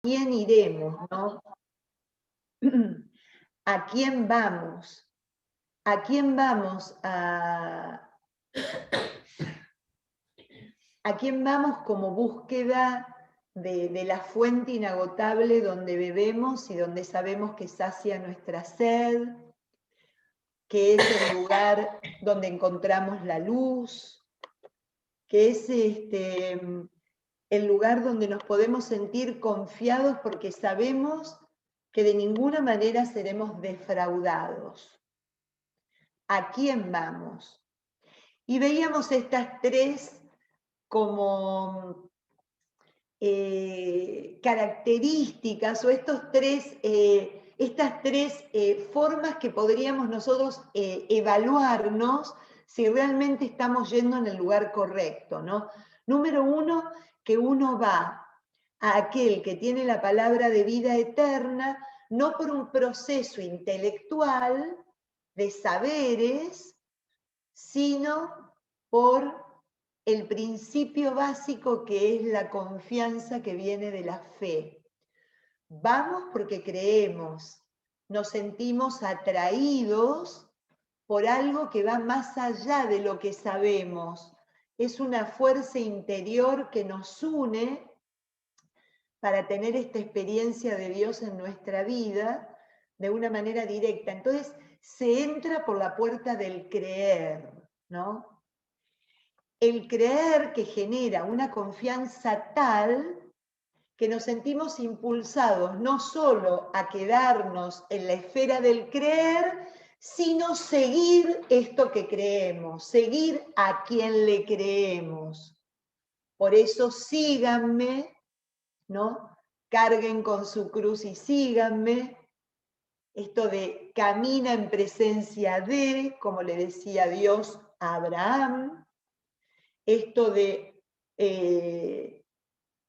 quién iremos, ¿no? ¿A quién vamos? ¿A quién vamos a quién vamos como búsqueda de la fuente inagotable donde bebemos y donde sabemos que sacia nuestra sed, que es el lugar donde encontramos la luz, que es el lugar donde nos podemos sentir confiados porque sabemos que de ninguna manera seremos defraudados? ¿A quién vamos? Y veíamos estas tres como características o estas tres formas que podríamos nosotros evaluarnos si realmente estamos yendo en el lugar correcto, ¿no? Número uno, que uno va a aquel que tiene la palabra de vida eterna, no por un proceso intelectual de saberes, sino por el principio básico que es la confianza que viene de la fe. Vamos porque creemos, nos sentimos atraídos por algo que va más allá de lo que sabemos. Es una fuerza interior que nos une para tener esta experiencia de Dios en nuestra vida de una manera directa. Entonces, se entra por la puerta del creer, ¿no? El creer que genera una confianza tal que nos sentimos impulsados no solo a quedarnos en la esfera del creer, sino seguir esto que creemos, seguir a quien le creemos. Por eso síganme, ¿no? Carguen con su cruz y síganme. Esto de camina en presencia de, como le decía Dios a Abraham. Esto de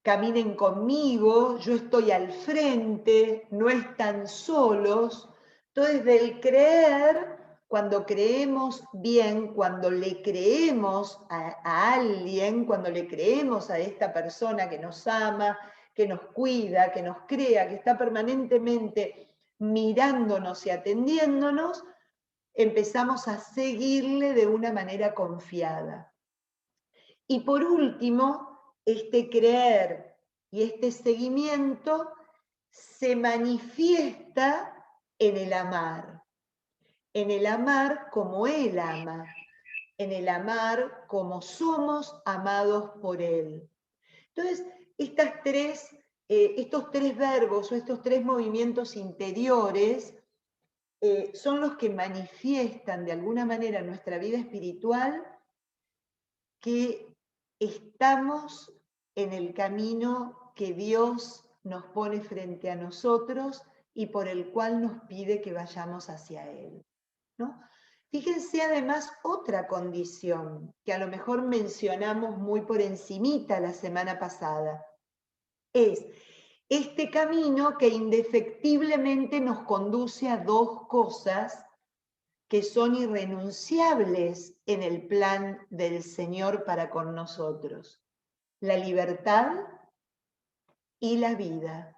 caminen conmigo, yo estoy al frente, no están solos. Entonces, del creer, cuando creemos bien, cuando le creemos a alguien, cuando le creemos a esta persona que nos ama, que nos cuida, que nos crea, que está permanentemente mirándonos y atendiéndonos, empezamos a seguirle de una manera confiada. Y por último, este creer y este seguimiento se manifiesta en el amar como Él ama, en el amar como somos amados por Él. Entonces, estos tres verbos o estos tres movimientos interiores son los que manifiestan de alguna manera en nuestra vida espiritual que estamos en el camino que Dios nos pone frente a nosotros y por el cual nos pide que vayamos hacia Él, ¿no? Fíjense además otra condición que a lo mejor mencionamos muy por encimita la semana pasada. Es este camino que indefectiblemente nos conduce a dos cosas que son irrenunciables en el plan del Señor para con nosotros: la libertad y la vida.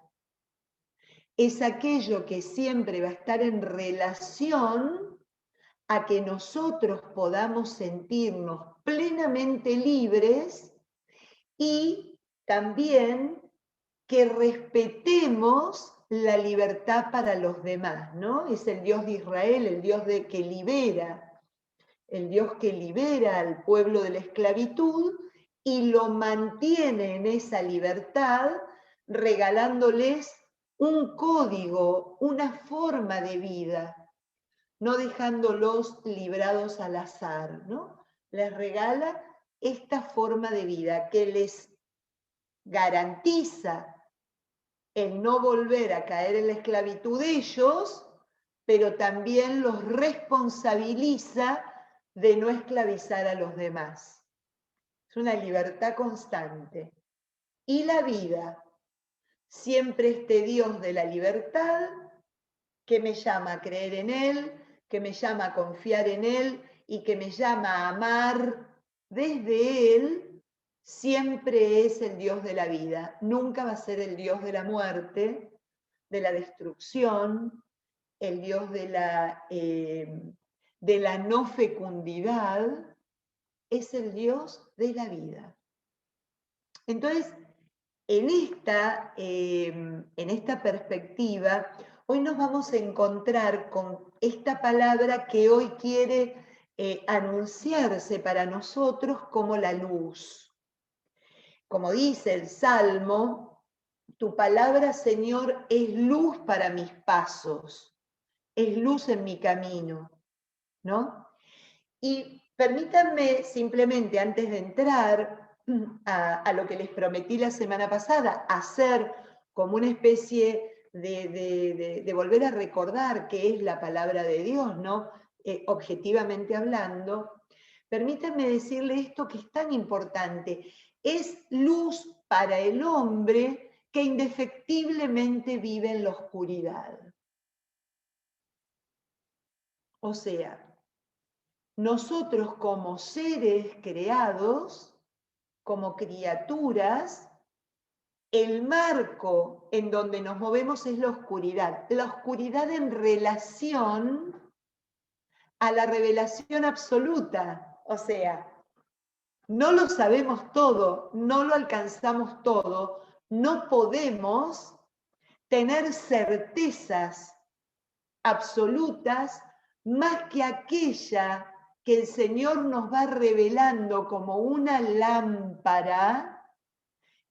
Es aquello que siempre va a estar en relación a que nosotros podamos sentirnos plenamente libres y también que respetemos la libertad para los demás, ¿no? Es el Dios de Israel, el Dios que libera, el Dios que libera al pueblo de la esclavitud y lo mantiene en esa libertad, regalándoles un código, una forma de vida, no dejándolos librados al azar, ¿no? Les regala esta forma de vida que les garantiza el no volver a caer en la esclavitud de ellos, pero también los responsabiliza de no esclavizar a los demás. Es una libertad constante. Y la vida, siempre este Dios de la libertad que me llama a creer en Él, que me llama a confiar en Él y que me llama a amar desde Él, siempre es el Dios de la vida, nunca va a ser el Dios de la muerte, de la destrucción, el Dios de la no fecundidad, es el Dios de la vida. Entonces, en esta perspectiva, hoy nos vamos a encontrar con esta palabra que hoy quiere anunciarse para nosotros como la luz. Como dice el Salmo, tu palabra, Señor, es luz para mis pasos, es luz en mi camino, ¿no? Y permítanme simplemente, antes de entrar a lo que les prometí la semana pasada, hacer como una especie de volver a recordar qué es la palabra de Dios, ¿no? Objetivamente hablando, permítanme decirle esto que es tan importante. Es luz para el hombre que indefectiblemente vive en la oscuridad. O sea, nosotros como seres creados, como criaturas, el marco en donde nos movemos es la oscuridad en relación a la revelación absoluta. O sea, no lo sabemos todo, no lo alcanzamos todo, no podemos tener certezas absolutas más que aquella que el Señor nos va revelando como una lámpara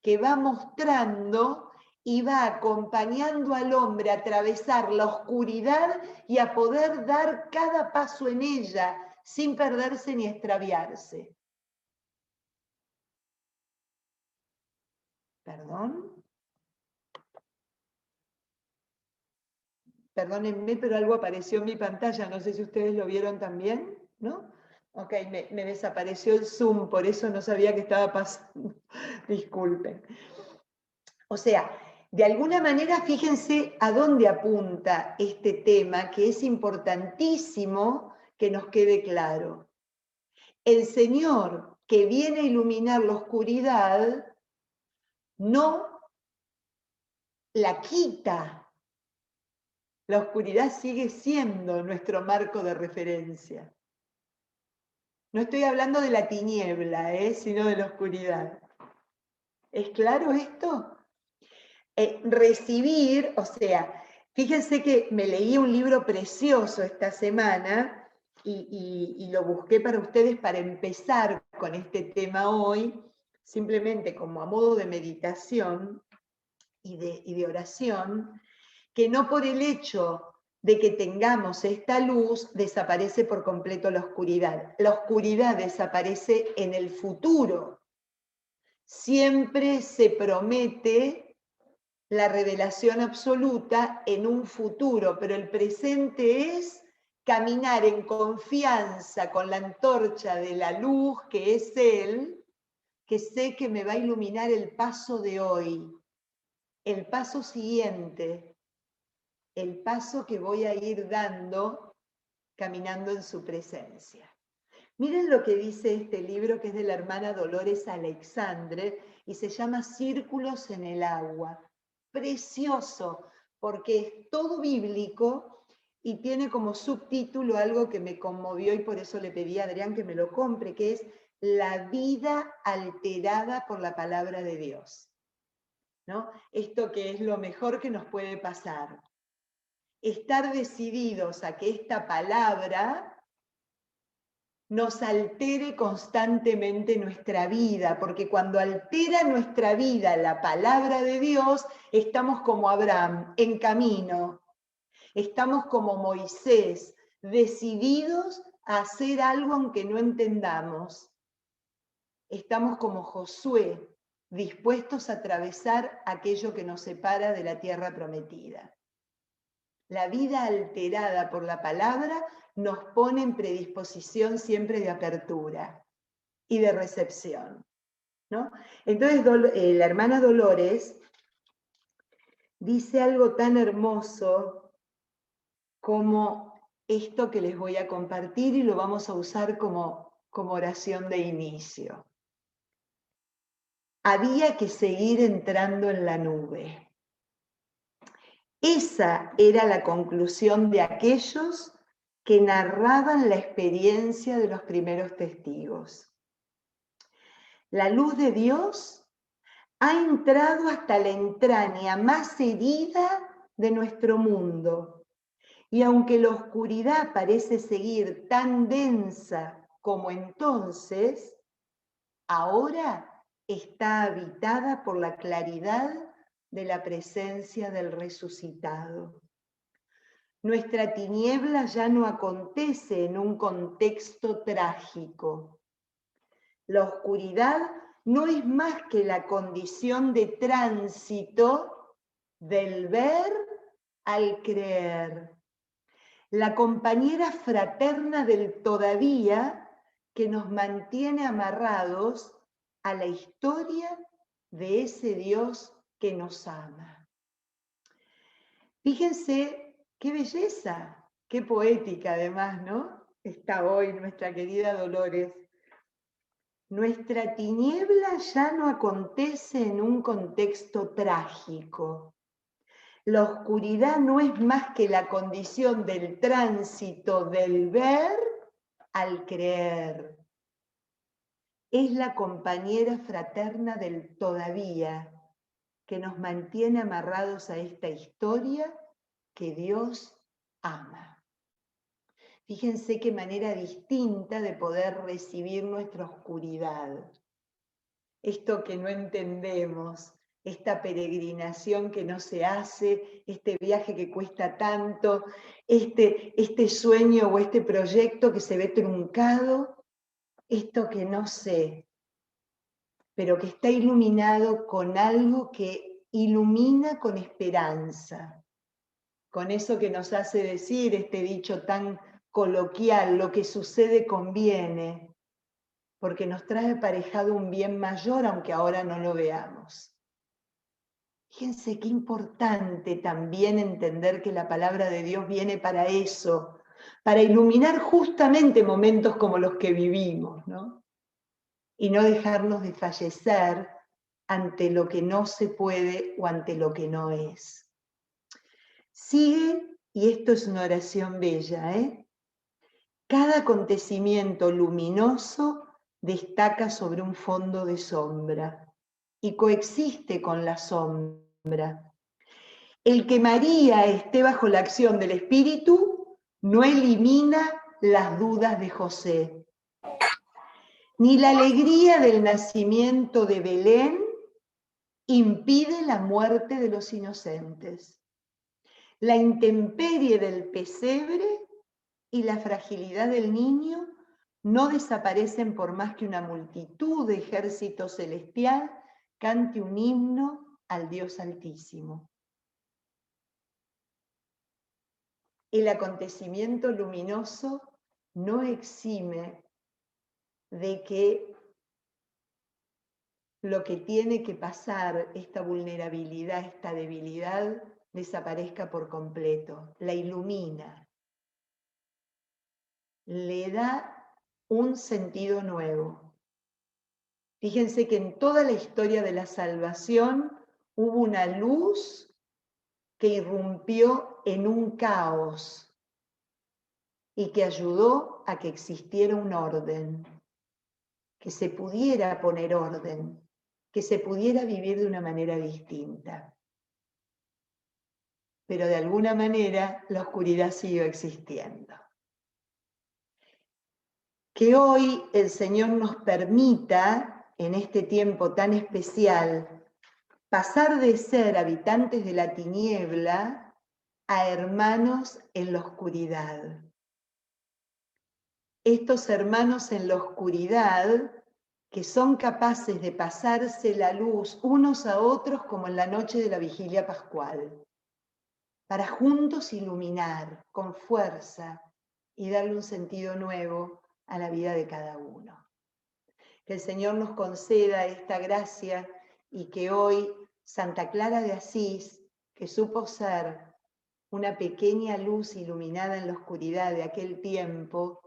que va mostrando y va acompañando al hombre a atravesar la oscuridad y a poder dar cada paso en ella sin perderse ni extraviarse. ¿Perdón? Perdónenme, pero algo apareció en mi pantalla, no sé si ustedes lo vieron también, ¿no? Ok, me desapareció el Zoom, por eso no sabía qué estaba pasando. Disculpen. O sea, de alguna manera, fíjense a dónde apunta este tema, que es importantísimo que nos quede claro. El Señor que viene a iluminar la oscuridad no la quita. La oscuridad sigue siendo nuestro marco de referencia. No estoy hablando de la tiniebla, sino de la oscuridad. ¿Es claro esto? Recibir, o sea, fíjense que me leí un libro precioso esta semana y lo busqué para ustedes para empezar con este tema hoy, simplemente como a modo de meditación y de oración, que no por el hecho de que tengamos esta luz, desaparece por completo la oscuridad. La oscuridad desaparece en el futuro. Siempre se promete la revelación absoluta en un futuro, pero el presente es caminar en confianza con la antorcha de la luz que es Él, que sé que me va a iluminar el paso de hoy, el paso siguiente, el paso que voy a ir dando caminando en su presencia. Miren lo que dice este libro, que es de la hermana Dolores Alexandre y se llama Círculos en el agua. Precioso, porque es todo bíblico y tiene como subtítulo algo que me conmovió y por eso le pedí a Adrián que me lo compre, que es la vida alterada por la palabra de Dios. ¿No? Esto que es lo mejor que nos puede pasar. Estar decididos a que esta palabra nos altere constantemente nuestra vida, porque cuando altera nuestra vida la palabra de Dios, estamos como Abraham, en camino. Estamos como Moisés, decididos a hacer algo aunque no entendamos. Estamos como Josué, dispuestos a atravesar aquello que nos separa de la tierra prometida. La vida alterada por la palabra nos pone en predisposición siempre de apertura y de recepción, ¿no? Entonces, la hermana Dolores dice algo tan hermoso como esto que les voy a compartir y lo vamos a usar como oración de inicio. había que seguir entrando en la nube. Esa era la conclusión de aquellos que narraban la experiencia de los primeros testigos. La luz de Dios ha entrado hasta la entraña más herida de nuestro mundo. Y aunque la oscuridad parece seguir tan densa como entonces, ahora está habitada por la claridad de la presencia del resucitado. Nuestra tiniebla ya no acontece en un contexto trágico. La oscuridad no es más que la condición de tránsito del ver al creer. La compañera fraterna del todavía que nos mantiene amarrados a la historia de ese Dios que nos ama. Fíjense qué belleza, qué poética además, ¿no? Está hoy nuestra querida Dolores. Nuestra tiniebla ya no acontece en un contexto trágico. La oscuridad no es más que la condición del tránsito del ver al creer. Es la compañera fraterna del todavía que nos mantiene amarrados a esta historia que Dios ama. Fíjense qué manera distinta de poder recibir nuestra oscuridad. Esto que no entendemos, esta peregrinación que no se hace, este viaje que cuesta tanto, este sueño o este proyecto que se ve truncado, esto que no sé, pero que está iluminado con algo que ilumina con esperanza, con eso que nos hace decir este dicho tan coloquial, lo que sucede conviene, porque nos trae aparejado un bien mayor, aunque ahora no lo veamos. Fíjense qué importante también entender que la palabra de Dios viene para eso, para iluminar justamente momentos como los que vivimos, ¿no? Y no dejarnos de fallecer ante lo que no se puede o ante lo que no es. Sigue, y esto es una oración bella, cada acontecimiento luminoso destaca sobre un fondo de sombra y coexiste con la sombra. El que María esté bajo la acción del Espíritu no elimina las dudas de José, ni la alegría del nacimiento de Belén impide la muerte de los inocentes. La intemperie del pesebre y la fragilidad del niño no desaparecen por más que una multitud de ejército celestial cante un himno al Dios Altísimo. El acontecimiento luminoso no exime de que lo que tiene que pasar, esta vulnerabilidad, esta debilidad, desaparezca por completo, la ilumina, le da un sentido nuevo. Fíjense que en toda la historia de la salvación hubo una luz que irrumpió en un caos y que ayudó a que existiera un orden, que se pudiera poner orden, que se pudiera vivir de una manera distinta. Pero de alguna manera la oscuridad siguió existiendo. Que hoy el Señor nos permita, en este tiempo tan especial, pasar de ser habitantes de la tiniebla a hermanos en la oscuridad. Estos hermanos en la oscuridad que son capaces de pasarse la luz unos a otros como en la noche de la vigilia pascual, para juntos iluminar con fuerza y darle un sentido nuevo a la vida de cada uno. Que el Señor nos conceda esta gracia y que hoy Santa Clara de Asís, que supo ser una pequeña luz iluminada en la oscuridad de aquel tiempo,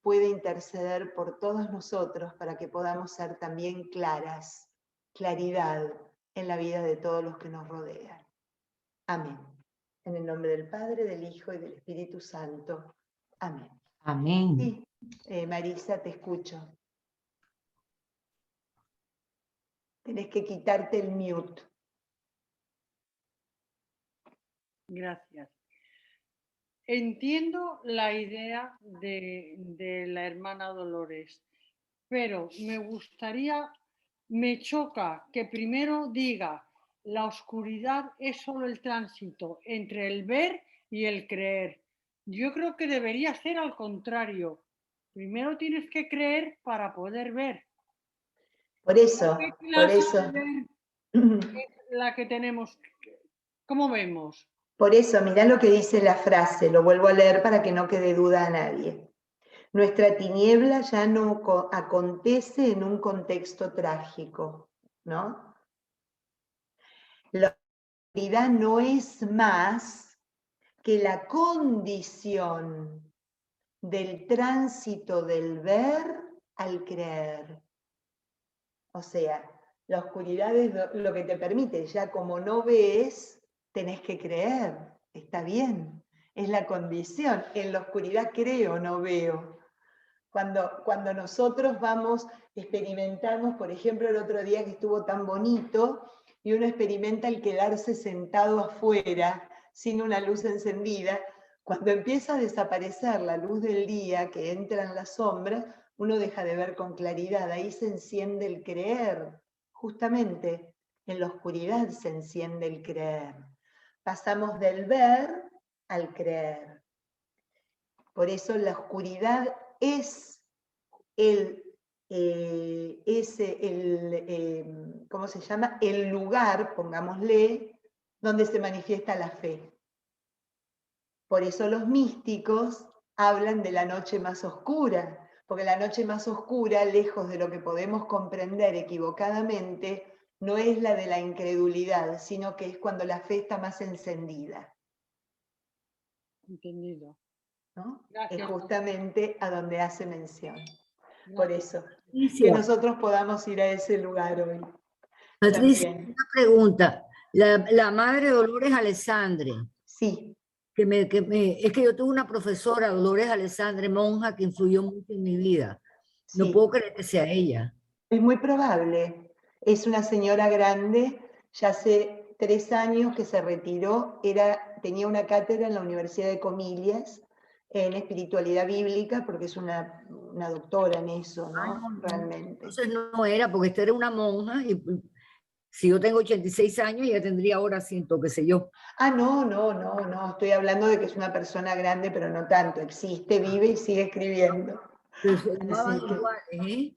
pueda interceder por todos nosotros para que podamos ser también claras claridad en la vida de todos los que nos rodean. Amén. En el nombre del Padre, del Hijo y del Espíritu Santo. Amén. Amén. Sí, Marisa, te escucho. Tenés que quitarte el mute. Gracias. Entiendo la idea de la hermana Dolores, pero me choca que primero diga, la oscuridad es solo el tránsito entre el ver y el creer. Yo creo que debería ser al contrario. Primero tienes que creer para poder ver. Por eso, ¿Qué por clase eso. de ver es la que tenemos? ¿Cómo vemos? Por eso, mirá lo que dice la frase, lo vuelvo a leer para que no quede duda a nadie. Nuestra tiniebla ya no acontece en un contexto trágico, ¿no? La oscuridad no es más que la condición del tránsito del ver al creer. O sea, la oscuridad es lo que te permite, ya como no ves, tenés que creer, está bien, es la condición. En la oscuridad creo, no veo. Cuando nosotros vamos, experimentamos, por ejemplo, el otro día que estuvo tan bonito, y uno experimenta el quedarse sentado afuera, sin una luz encendida, cuando empieza a desaparecer la luz del día, que entra en la sombra, uno deja de ver con claridad, ahí se enciende el creer, justamente en la oscuridad se enciende el creer. Pasamos del ver al creer. Por eso la oscuridad es ¿cómo se llama? El lugar, pongámosle, donde se manifiesta la fe. Por eso los místicos hablan de la noche más oscura, porque la noche más oscura, lejos de lo que podemos comprender equivocadamente, no es la de la incredulidad, sino que es cuando la fe está más encendida. Entendido. ¿No? Gracias. Es justamente a donde hace mención. Gracias. Por eso, Patricia, que nosotros podamos ir a ese lugar hoy. Patricia, También. una pregunta. La madre Dolores Alessandre, Sí, es que yo tuve una profesora, Dolores Alessandre, monja, que influyó mucho en mi vida. No sí. puedo creer que sea ella. Es muy probable. Es una señora grande, ya hace 3 años que se retiró, tenía una cátedra en la Universidad de Comillas, en espiritualidad bíblica, porque es una doctora en eso, Ah, ¿no? no. Realmente. Entonces no era, porque esta era una monja y si yo tengo 86 años, ella tendría ahora 100, qué sé yo. Ah, no, estoy hablando de que es una persona grande, pero no tanto, existe, vive y sigue escribiendo. Pero se llamaban Así que iguales, ¿eh?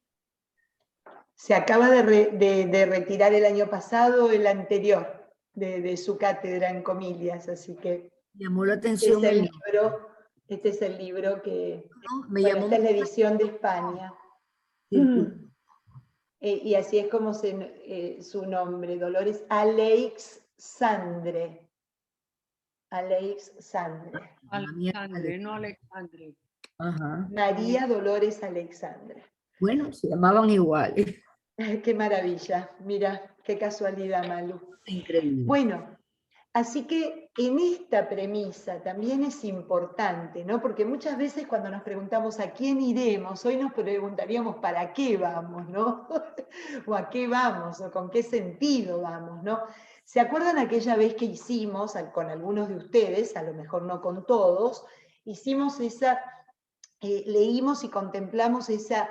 se acaba de retirar el año pasado, el anterior, de su cátedra en Comillas, así que Llamó la este atención es el libro que, ¿no? Me bueno, llamó esta es la mucho edición de España. la Y así es como su nombre, Dolores Aleixandre. Aleixandre. Alexandre, no Alexandre. Ajá. María Dolores Aleixandre. Bueno, se llamaban iguales. Qué maravilla, mira, qué casualidad, Malu. Increíble. Bueno, así que en esta premisa también es importante, ¿no? Porque muchas veces cuando nos preguntamos a quién iremos, hoy nos preguntaríamos para qué vamos, ¿no? O a qué vamos, o con qué sentido vamos, ¿no? ¿Se acuerdan aquella vez que hicimos, con algunos de ustedes, a lo mejor no con todos, hicimos leímos y contemplamos esa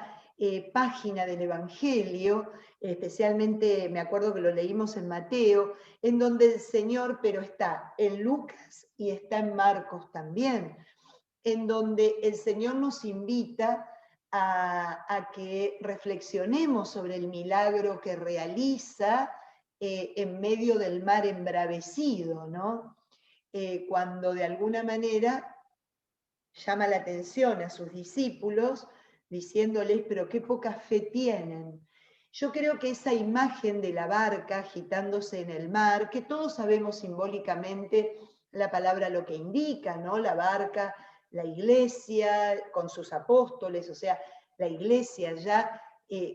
página del Evangelio, especialmente me acuerdo que lo leímos en Mateo, en donde el Señor, pero está en Lucas y está en Marcos también, en donde el Señor nos invita a que reflexionemos sobre el milagro que realiza en medio del mar embravecido, ¿no? Cuando de alguna manera llama la atención a sus discípulos, diciéndoles, pero qué poca fe tienen. Yo creo que esa imagen de la barca agitándose en el mar, que todos sabemos simbólicamente la palabra lo que indica, ¿no? La barca, la iglesia con sus apóstoles, o sea, la iglesia ya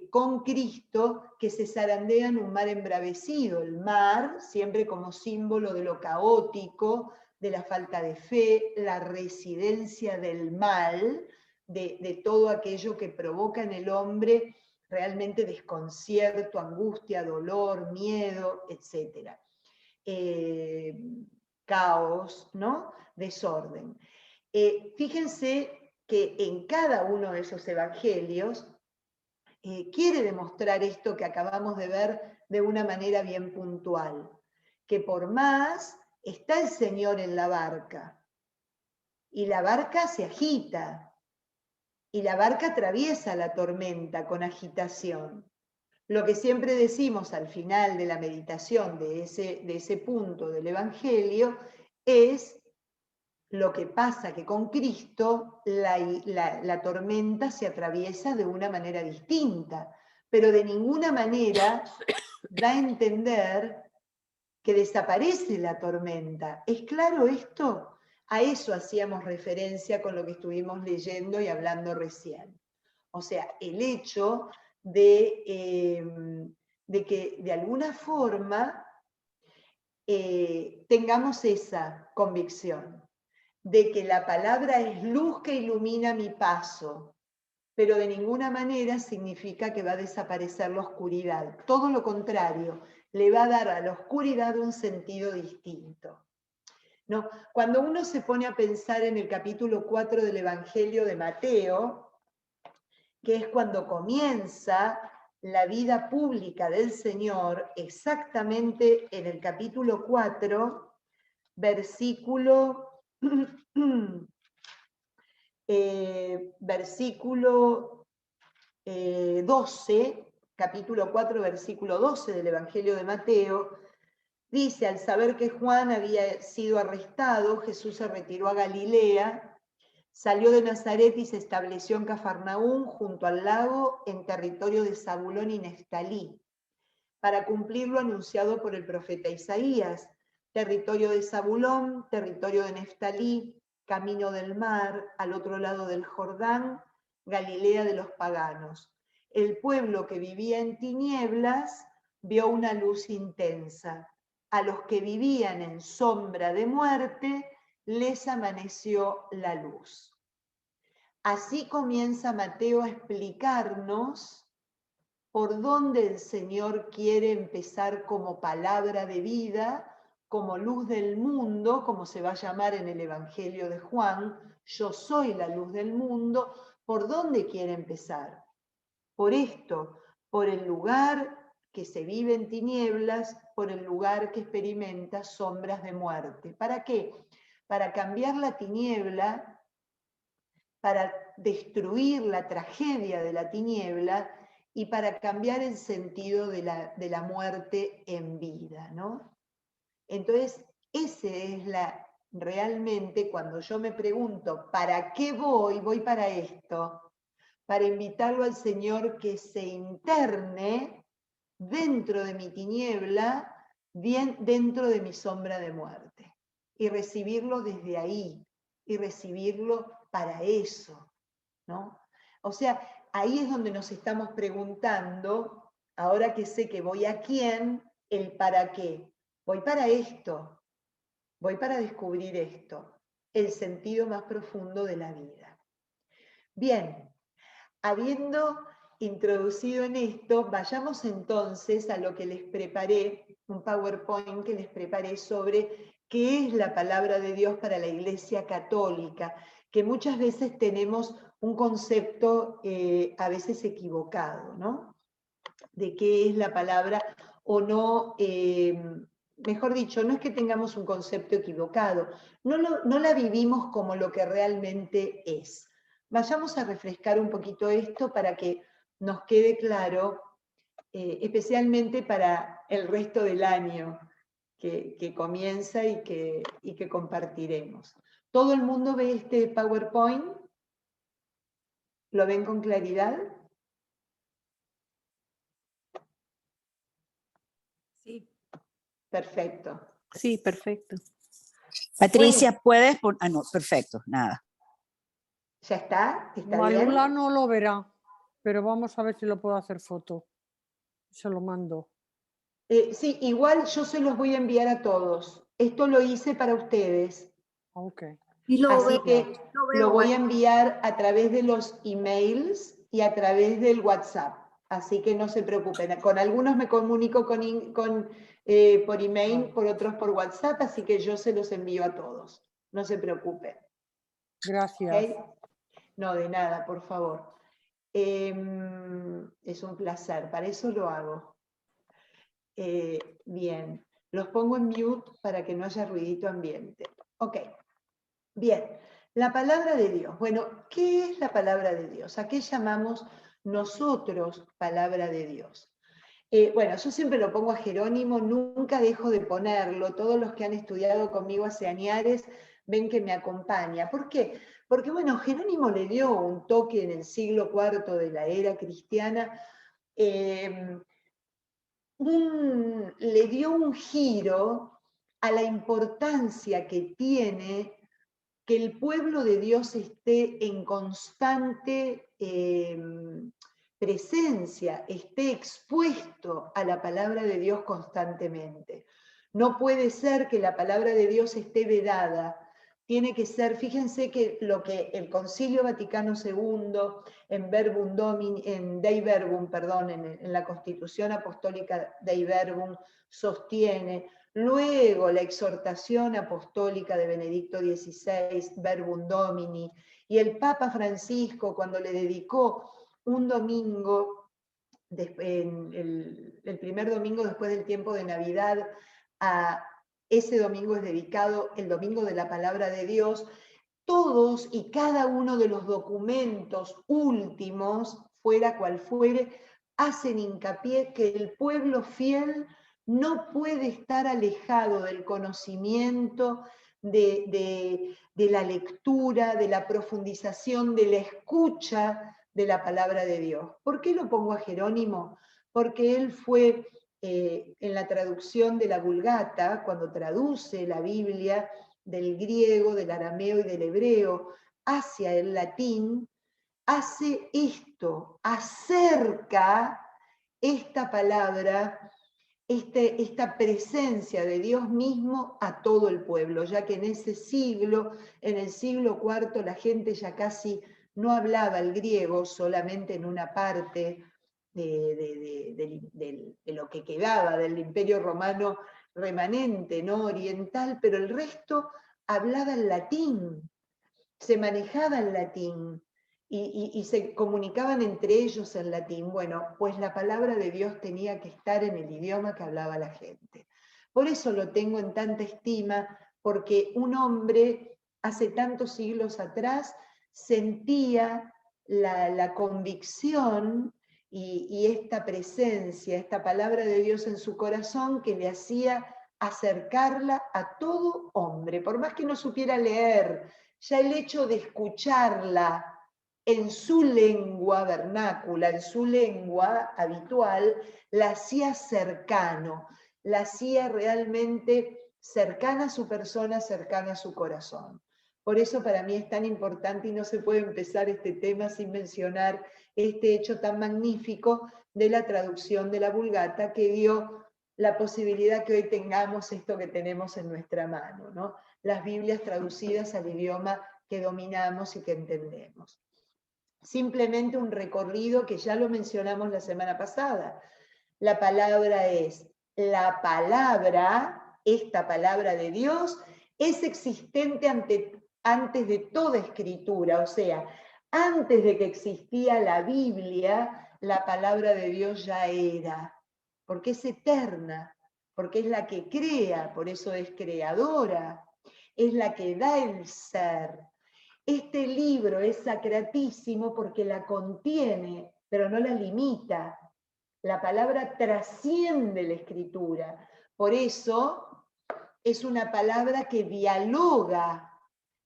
con Cristo que se zarandea en un mar embravecido. El mar siempre como símbolo de lo caótico, de la falta de fe, la residencia del mal, de todo aquello que provoca en el hombre realmente desconcierto, angustia, dolor, miedo, etc. Caos, ¿no? Desorden. Fíjense que en cada uno de esos evangelios quiere demostrar esto que acabamos de ver de una manera bien puntual, que por más está el Señor en la barca, y la barca se agita, y la barca atraviesa la tormenta con agitación. Lo que siempre decimos al final de la meditación de ese punto del Evangelio es lo que pasa que con Cristo la tormenta se atraviesa de una manera distinta, pero de ninguna manera da a entender que desaparece la tormenta. ¿Es claro esto? A eso hacíamos referencia con lo que estuvimos leyendo y hablando recién. O sea, el hecho de que de alguna forma tengamos esa convicción de que la palabra es luz que ilumina mi paso, pero de ninguna manera significa que va a desaparecer la oscuridad. Todo lo contrario, le va a dar a la oscuridad un sentido distinto. ¿No? Cuando uno se pone a pensar en el capítulo 4 del Evangelio de Mateo, que es cuando comienza la vida pública del Señor, exactamente en el capítulo 4, versículo 12, capítulo 4, versículo 12 del Evangelio de Mateo, dice: al saber que Juan había sido arrestado, Jesús se retiró a Galilea, salió de Nazaret y se estableció en Cafarnaúm, junto al lago, en territorio de Zabulón y Neftalí, para cumplir lo anunciado por el profeta Isaías: territorio de Zabulón, territorio de Neftalí, camino del mar, al otro lado del Jordán, Galilea de los paganos. El pueblo que vivía en tinieblas vio una luz intensa. A los que vivían en sombra de muerte les amaneció la luz. Así comienza Mateo a explicarnos por dónde el Señor quiere empezar como palabra de vida, como luz del mundo, como se va a llamar en el Evangelio de Juan: yo soy la luz del mundo. ¿Por dónde quiere empezar? Por esto, por el lugar que se vive en tinieblas, por el lugar que experimenta sombras de muerte. ¿Para qué? Para cambiar la tiniebla, para destruir la tragedia de la tiniebla y para cambiar el sentido de la muerte en vida, ¿no? Entonces, ese es realmente cuando yo me pregunto, ¿para qué voy? Voy para esto, para invitarlo al Señor que se interne dentro de mi tiniebla, bien dentro de mi sombra de muerte, y recibirlo desde ahí, y recibirlo para eso, ¿no? O sea, ahí es donde nos estamos preguntando, ahora que sé que voy a quién, el para qué. Voy para esto, voy para descubrir esto, el sentido más profundo de la vida. Bien, habiendo introducido en esto, vayamos entonces a lo que les preparé, un PowerPoint que les preparé sobre qué es la palabra de Dios para la Iglesia Católica, que muchas veces tenemos un concepto a veces equivocado, ¿no? De qué es la palabra o no, mejor dicho, no es que tengamos un concepto equivocado, no la vivimos como lo que realmente es. Vayamos a refrescar un poquito esto para que nos quede claro, especialmente para el resto del año que comienza y que compartiremos. ¿Todo el mundo ve este PowerPoint? ¿Lo ven con claridad? Sí. Perfecto. Sí, perfecto. Patricia, ¿puedes poner? Ah, no, perfecto, nada. ¿Ya está? ¿Está Malula bien? no lo verá. pero vamos a ver si lo puedo hacer foto. Se lo mando. Sí, igual yo se los voy a enviar a todos. Esto lo hice para ustedes. Ok. Y lo Así veo, que lo lo veo, voy a enviar a través de los emails y a través del WhatsApp. Así que no se preocupen. Con algunos me comunico por email, Vale. por otros por WhatsApp, así que yo se los envío a todos. No se preocupen. Gracias. ¿Ok? No, de nada, por favor. Es un placer, para eso lo hago. Bien, los pongo en mute para que no haya ruidito ambiente. Ok, bien. La palabra de Dios. Bueno, ¿qué es la palabra de Dios? ¿A qué llamamos nosotros palabra de Dios? Bueno, yo siempre lo pongo a Jerónimo, nunca dejo de ponerlo. Todos los que han estudiado conmigo hace añares ven que me acompaña. ¿Por qué? Porque, bueno, Jerónimo le dio un toque en el siglo IV de la era cristiana, le dio un giro a la importancia que tiene que el pueblo de Dios esté en constante presencia, esté expuesto a la palabra de Dios constantemente. No puede ser que la palabra de Dios esté vedada. Tiene que ser, fíjense que lo que el Concilio Vaticano II, en Dei Verbum, perdón, en la Constitución Apostólica Dei Verbum, sostiene. Luego la exhortación apostólica de Benedicto XVI, Verbum Domini, y el Papa Francisco cuando le dedicó un domingo, el primer domingo después del tiempo de Navidad, ese domingo es dedicado el Domingo de la Palabra de Dios. Todos y cada uno de los documentos últimos, fuera cual fuere, hacen hincapié que el pueblo fiel no puede estar alejado del conocimiento, de la lectura, de la profundización, de la escucha de la palabra de Dios. ¿Por qué lo pongo a Jerónimo? Porque él fue en la traducción de la Vulgata, cuando traduce la Biblia del griego, del arameo y del hebreo hacia el latín, hace esto, acerca esta palabra, esta presencia de Dios mismo a todo el pueblo, ya que en ese siglo, en el siglo IV, la gente ya casi no hablaba el griego, solamente en una parte de lo que quedaba del Imperio Romano remanente, ¿no? Oriental, pero el resto hablaba el latín, se manejaba el latín y se comunicaban entre ellos en latín. Bueno, pues la palabra de Dios tenía que estar en el idioma que hablaba la gente. Por eso lo tengo en tanta estima, porque un hombre hace tantos siglos atrás sentía la convicción y esta presencia, esta palabra de Dios en su corazón que le hacía acercarla a todo hombre, por más que no supiera leer, ya el hecho de escucharla en su lengua vernácula, en su lengua habitual, la hacía cercano, la hacía realmente cercana a su persona, cercana a su corazón. Por eso para mí es tan importante y no se puede empezar este tema sin mencionar este hecho tan magnífico de la traducción de la Vulgata que dio la posibilidad que hoy tengamos esto que tenemos en nuestra mano, ¿no? Las Biblias traducidas al idioma que dominamos y que entendemos. Simplemente un recorrido que ya lo mencionamos la semana pasada. La palabra es, la palabra, esta palabra de Dios, es existente antes de toda escritura, o sea, antes de que existía la Biblia, la palabra de Dios ya era, porque es eterna, porque es la que crea, por eso es creadora, es la que da el ser. Este libro es sacratísimo porque la contiene, pero no la limita. La palabra trasciende la escritura. Por eso es una palabra que dialoga,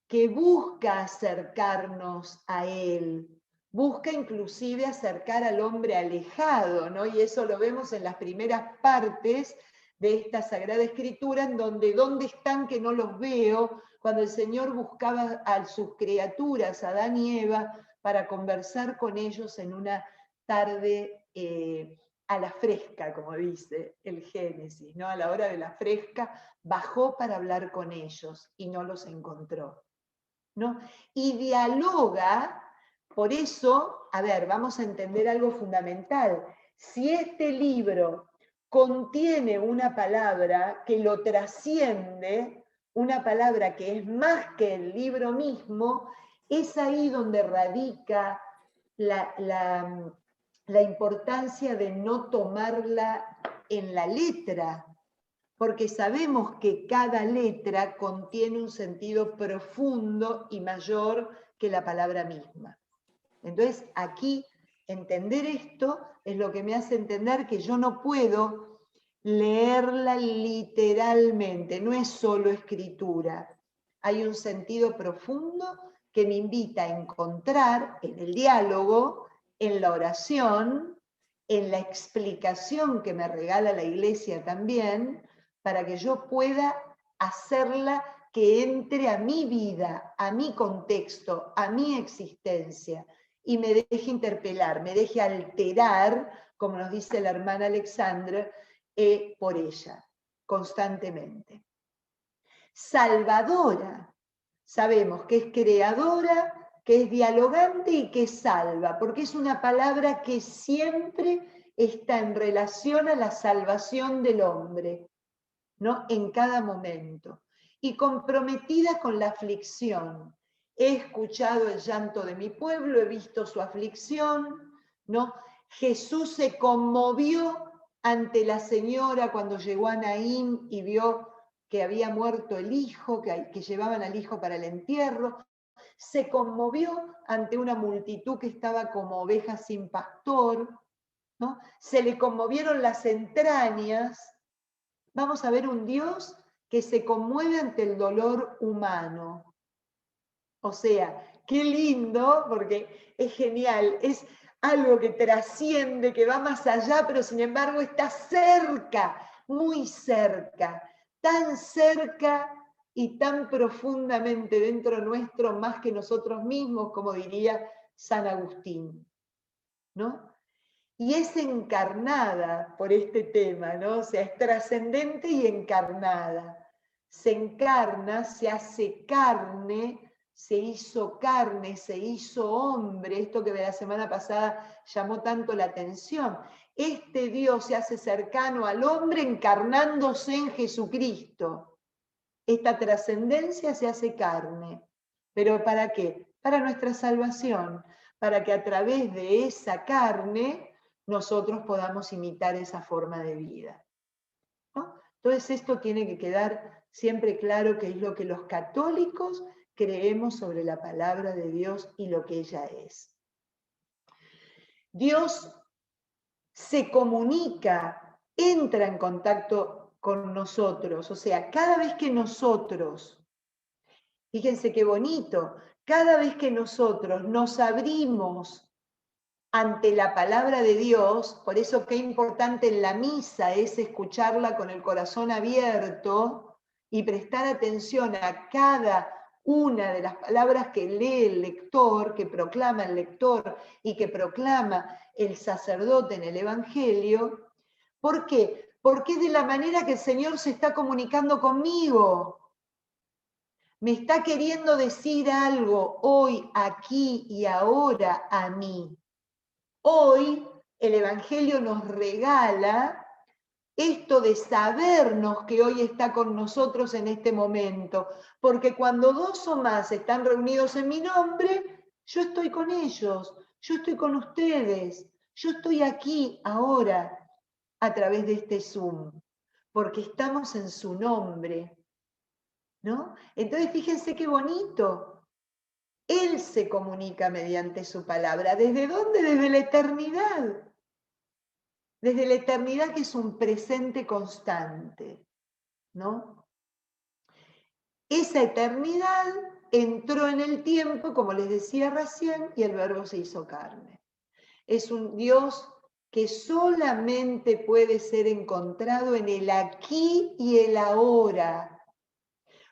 que busca acercarnos a Él, busca inclusive acercar al hombre alejado, ¿no? Y eso lo vemos en las primeras partes de esta Sagrada Escritura, en donde ¿dónde están que no los veo? Cuando el Señor buscaba a sus criaturas, Adán y Eva, para conversar con ellos en una tarde a la fresca, como dice el Génesis, ¿no? A la hora de la fresca bajó para hablar con ellos y no los encontró, ¿no? Y dialoga, por eso, a ver, vamos a entender algo fundamental. Si este libro contiene una palabra que lo trasciende, una palabra que es más que el libro mismo, es ahí donde radica la importancia de no tomarla en la letra, porque sabemos que cada letra contiene un sentido profundo y mayor que la palabra misma. Entonces, aquí, entender esto es lo que me hace entender que yo no puedo leerla literalmente, no es solo escritura. Hay un sentido profundo que me invita a encontrar en el diálogo, en la oración, en la explicación que me regala la Iglesia también, para que yo pueda hacerla que entre a mi vida, a mi contexto, a mi existencia, y me deje interpelar, me deje alterar, como nos dice la hermana Alexandra, por ella, constantemente. Salvadora, sabemos que es creadora, que es dialogante y que salva, porque es una palabra que siempre está en relación a la salvación del hombre, ¿no? En cada momento. Y comprometida con la aflicción. He escuchado el llanto de mi pueblo, he visto su aflicción, ¿no? Jesús se conmovió ante la señora cuando llegó a Naín y vio que había muerto el hijo, que llevaban al hijo para el entierro. Se conmovió ante una multitud que estaba como ovejas sin pastor, ¿no? Se le conmovieron las entrañas. Vamos a ver un Dios que se conmueve ante el dolor humano. O sea, qué lindo, porque es genial, es algo que trasciende, que va más allá, pero sin embargo está cerca, muy cerca, tan cerca y tan profundamente dentro nuestro, más que nosotros mismos, como diría San Agustín, ¿no? Y es encarnada por este tema, ¿no? O sea, es trascendente y encarnada. Se encarna, se hace carne, se hizo hombre, esto que la semana pasada llamó tanto la atención. Este Dios se hace cercano al hombre encarnándose en Jesucristo. Esta trascendencia se hace carne. ¿Pero para qué? Para nuestra salvación, para que a través de esa carne nosotros podamos imitar esa forma de vida, ¿no? Entonces esto tiene que quedar siempre claro que es lo que los católicos creemos sobre la palabra de Dios y lo que ella es. Dios se comunica, entra en contacto con nosotros, o sea, cada vez que nosotros, fíjense qué bonito, cada vez que nosotros nos abrimos ante la palabra de Dios, por eso qué importante en la misa es escucharla con el corazón abierto y prestar atención a cada una de las palabras que lee el lector, que proclama el lector y que proclama el sacerdote en el Evangelio. ¿Por qué? Porque es de la manera que el Señor se está comunicando conmigo. Me está queriendo decir algo hoy, aquí y ahora a mí. Hoy el Evangelio nos regala esto de sabernos que hoy está con nosotros en este momento, porque cuando dos o más están reunidos en mi nombre, yo estoy con ellos, yo estoy con ustedes, yo estoy aquí ahora a través de este Zoom, porque estamos en su nombre, ¿no? Entonces fíjense qué bonito. Él se comunica mediante su palabra. ¿Desde dónde? Desde la eternidad. Desde la eternidad, que es un presente constante, ¿no? Esa eternidad entró en el tiempo, como les decía recién, y el Verbo se hizo carne. Es un Dios que solamente puede ser encontrado en el aquí y el ahora.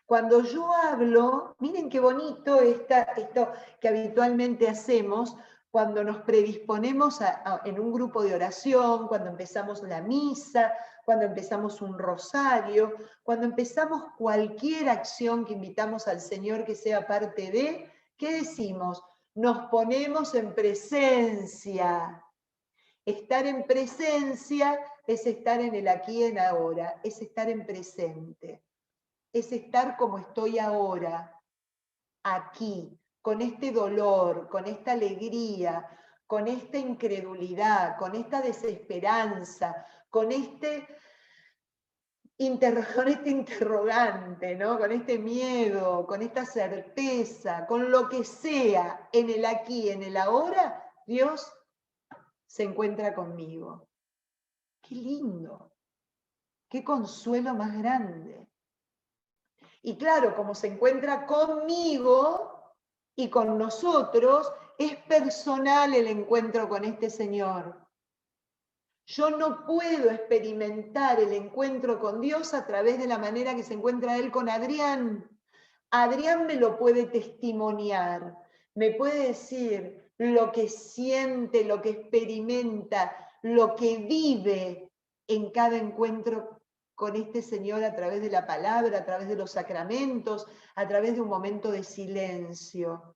Cuando yo hablo, miren qué bonito esto que habitualmente hacemos, cuando nos predisponemos en un grupo de oración, cuando empezamos la misa, cuando empezamos un rosario, cuando empezamos cualquier acción que invitamos al Señor que sea parte de, ¿qué decimos? Nos ponemos en presencia. Estar en presencia es estar en el aquí y en ahora, es estar en presente, es estar como estoy ahora, aquí, con este dolor, con esta alegría, con esta incredulidad, con esta desesperanza, con este interrogante, ¿no? Con este miedo, con esta certeza, con lo que sea, en el aquí, en el ahora, Dios se encuentra conmigo. ¡Qué lindo! ¡Qué consuelo más grande! Y claro, como se encuentra conmigo y con nosotros, es personal el encuentro con este Señor. Yo no puedo experimentar el encuentro con Dios a través de la manera que se encuentra Él con Adrián. Adrián me lo puede testimoniar, me puede decir lo que siente, lo que experimenta, lo que vive en cada encuentro con este Señor a través de la palabra, a través de los sacramentos, a través de un momento de silencio.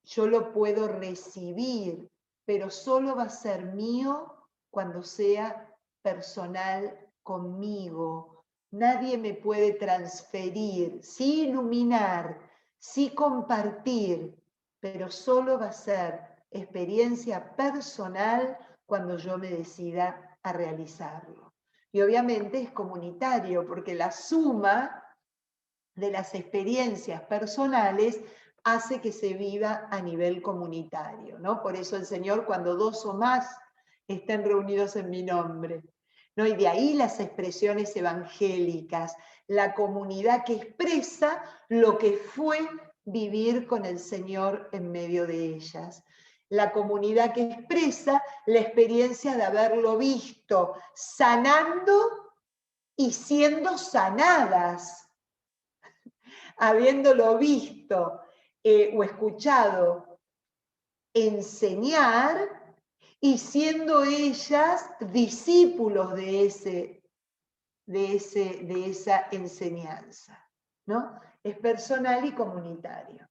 Yo lo puedo recibir, pero solo va a ser mío cuando sea personal conmigo. Nadie me puede transferir, sí iluminar, sí compartir, pero solo va a ser experiencia personal cuando yo me decida a realizarlo. Y obviamente es comunitario, porque la suma de las experiencias personales hace que se viva a nivel comunitario, ¿no? Por eso el Señor, cuando dos o más estén reunidos en mi nombre, ¿no? Y de ahí las expresiones evangélicas, la comunidad que expresa lo que fue vivir con el Señor en medio de ellas. La comunidad que expresa la experiencia de haberlo visto sanando y siendo sanadas, habiéndolo visto o escuchado enseñar y siendo ellas discípulos de esa enseñanza, ¿no? Es personal y comunitario.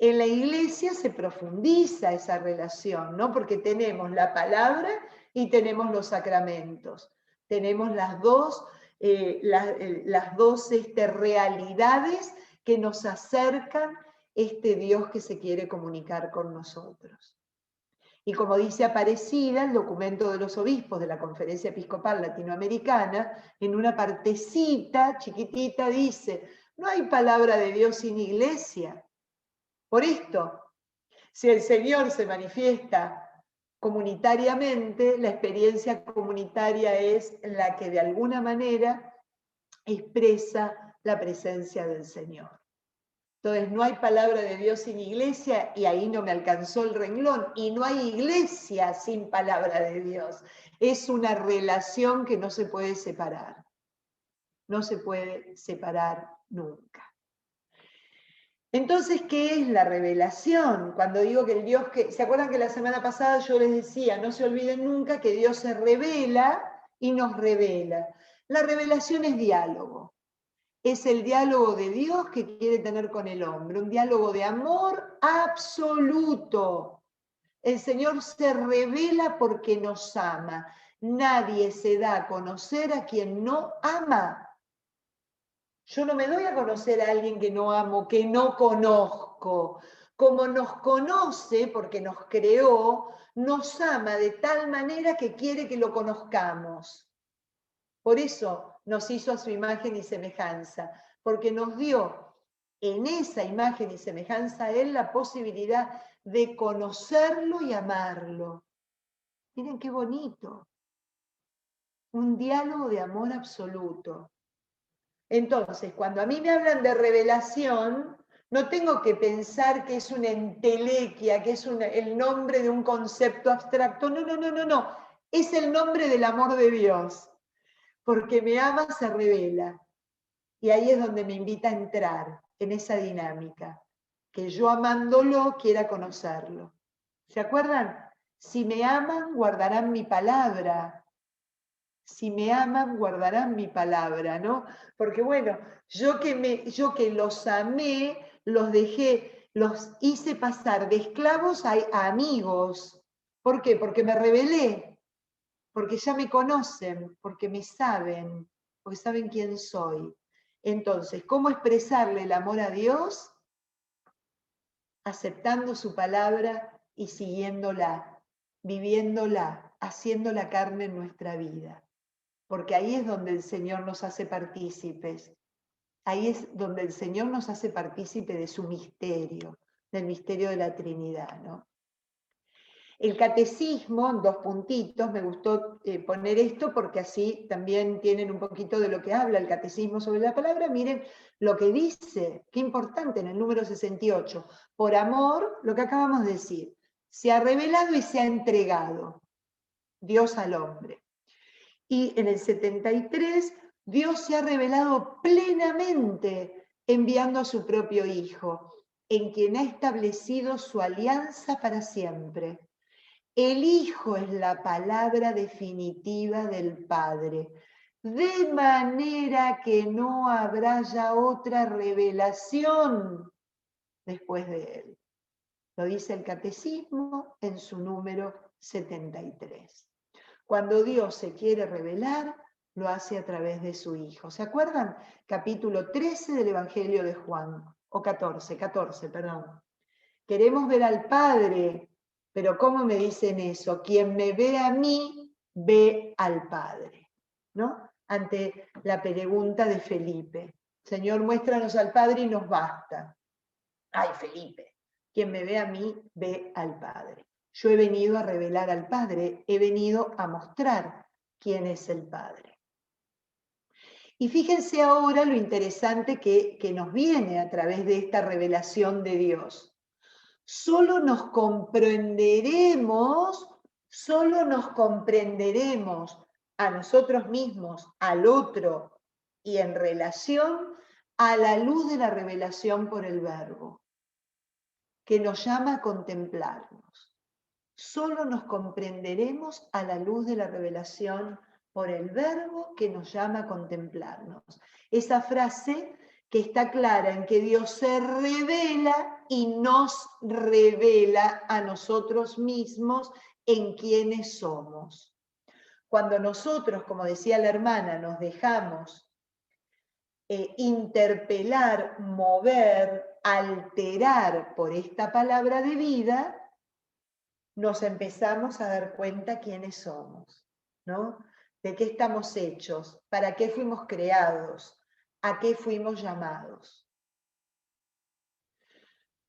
En la iglesia se profundiza esa relación, ¿no? Porque tenemos la palabra y tenemos los sacramentos. Tenemos las dos realidades que nos acercan este Dios que se quiere comunicar con nosotros. Y como dice Aparecida, el documento de los obispos de la Conferencia Episcopal Latinoamericana, en una partecita chiquitita dice, no hay palabra de Dios sin iglesia. Por esto, si el Señor se manifiesta comunitariamente, la experiencia comunitaria es la que de alguna manera expresa la presencia del Señor. Entonces, no hay palabra de Dios sin iglesia, y ahí no me alcanzó el renglón, y no hay iglesia sin palabra de Dios. Es una relación que no se puede separar. No se puede separar nunca. Entonces, ¿qué es la revelación? Cuando digo que el Dios que... ¿Se acuerdan que la semana pasada yo les decía, no se olviden nunca que Dios se revela y nos revela? La revelación es diálogo. Es el diálogo de Dios que quiere tener con el hombre, un diálogo de amor absoluto. El Señor se revela porque nos ama. Nadie se da a conocer a quien no ama. Yo no me doy a conocer a alguien que no amo, que no conozco. Como nos conoce, porque nos creó, nos ama de tal manera que quiere que lo conozcamos. Por eso nos hizo a su imagen y semejanza, porque nos dio en esa imagen y semejanza a Él la posibilidad de conocerlo y amarlo. Miren qué bonito. Un diálogo de amor absoluto. Entonces, cuando a mí me hablan de revelación, no tengo que pensar que es una entelequia, que es el nombre de un concepto abstracto. No, no, no, no, no. Es el nombre del amor de Dios. Porque me ama, se revela. Y ahí es donde me invita a entrar en esa dinámica. Que yo amándolo quiera conocerlo. ¿Se acuerdan? Si me aman, guardarán mi palabra. Si me aman, guardarán mi palabra, ¿no? Porque bueno, yo que los amé, los dejé, los hice pasar de esclavos a amigos. ¿Por qué? Porque me rebelé, porque ya me conocen, porque me saben, porque saben quién soy. Entonces, ¿cómo expresarle el amor a Dios? Aceptando su palabra y siguiéndola, viviéndola, haciendo la carne en nuestra vida. Porque ahí es donde el Señor nos hace partícipes. Ahí es donde el Señor nos hace partícipe de su misterio, del misterio de la Trinidad, ¿no? El catecismo, en 2 puntitos, me gustó poner esto porque así también tienen un poquito de lo que habla el catecismo sobre la palabra. Miren lo que dice, qué importante en el número 68. Por amor, lo que acabamos de decir, se ha revelado y se ha entregado Dios al hombre. Y en el 73, Dios se ha revelado plenamente enviando a su propio Hijo, en quien ha establecido su alianza para siempre. El Hijo es la palabra definitiva del Padre, de manera que no habrá ya otra revelación después de Él. Lo dice el Catecismo en su número 73. Cuando Dios se quiere revelar, lo hace a través de su Hijo. ¿Se acuerdan? Capítulo 13 del Evangelio de Juan, o 14, perdón. Queremos ver al Padre, pero ¿cómo me dicen eso? Quien me ve a mí, ve al Padre, ¿no? Ante la pregunta de Felipe. Señor, muéstranos al Padre y nos basta. Ay, Felipe, quien me ve a mí, ve al Padre. Yo he venido a revelar al Padre, he venido a mostrar quién es el Padre. Y fíjense ahora lo interesante que nos viene a través de esta revelación de Dios. Solo nos comprenderemos a nosotros mismos, al otro y en relación a la luz de la revelación por el Verbo, que nos llama a contemplarnos. Solo nos comprenderemos a la luz de la revelación por el Verbo que nos llama a contemplarnos. Esa frase que está clara en que Dios se revela y nos revela a nosotros mismos en quienes somos. Cuando nosotros, como decía la hermana, nos dejamos interpelar, mover, alterar por esta palabra de vida, nos empezamos a dar cuenta quiénes somos, ¿no? De qué estamos hechos, para qué fuimos creados, a qué fuimos llamados.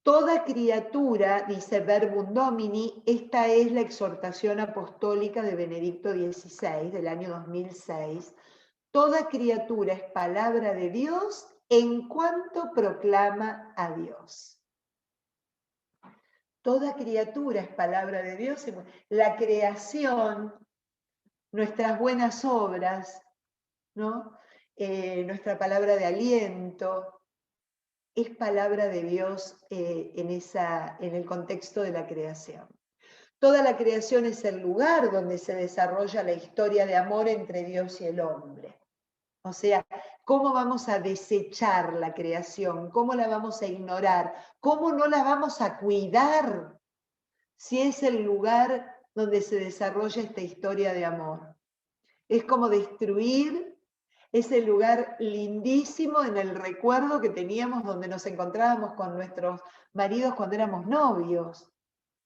Toda criatura, dice Verbum Domini, esta es la exhortación apostólica de Benedicto XVI del año 2006, toda criatura es palabra de Dios en cuanto proclama a Dios. Toda criatura es palabra de Dios. La creación, nuestras buenas obras, ¿no? Nuestra palabra de aliento, es palabra de Dios en el contexto de la creación. Toda la creación es el lugar donde se desarrolla la historia de amor entre Dios y el hombre. O sea, ¿cómo vamos a desechar la creación? ¿Cómo la vamos a ignorar? ¿Cómo no la vamos a cuidar si es el lugar donde se desarrolla esta historia de amor? Es como destruir ese lugar lindísimo en el recuerdo que teníamos donde nos encontrábamos con nuestros maridos cuando éramos novios,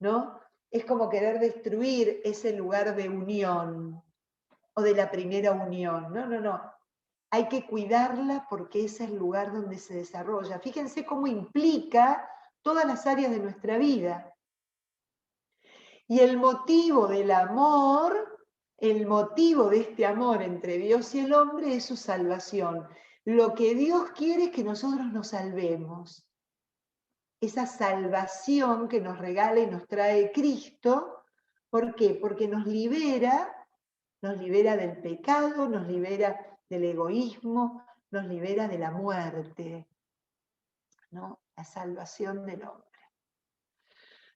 ¿no? Es como querer destruir ese lugar de unión o de la primera unión. No. Hay que cuidarla porque es el lugar donde se desarrolla. Fíjense cómo implica todas las áreas de nuestra vida. Y el motivo del amor, el motivo de este amor entre Dios y el hombre es su salvación. Lo que Dios quiere es que nosotros nos salvemos. Esa salvación que nos regala y nos trae Cristo, ¿por qué? Porque nos libera del pecado, nos libera del egoísmo, nos libera de la muerte, ¿no? La salvación del hombre.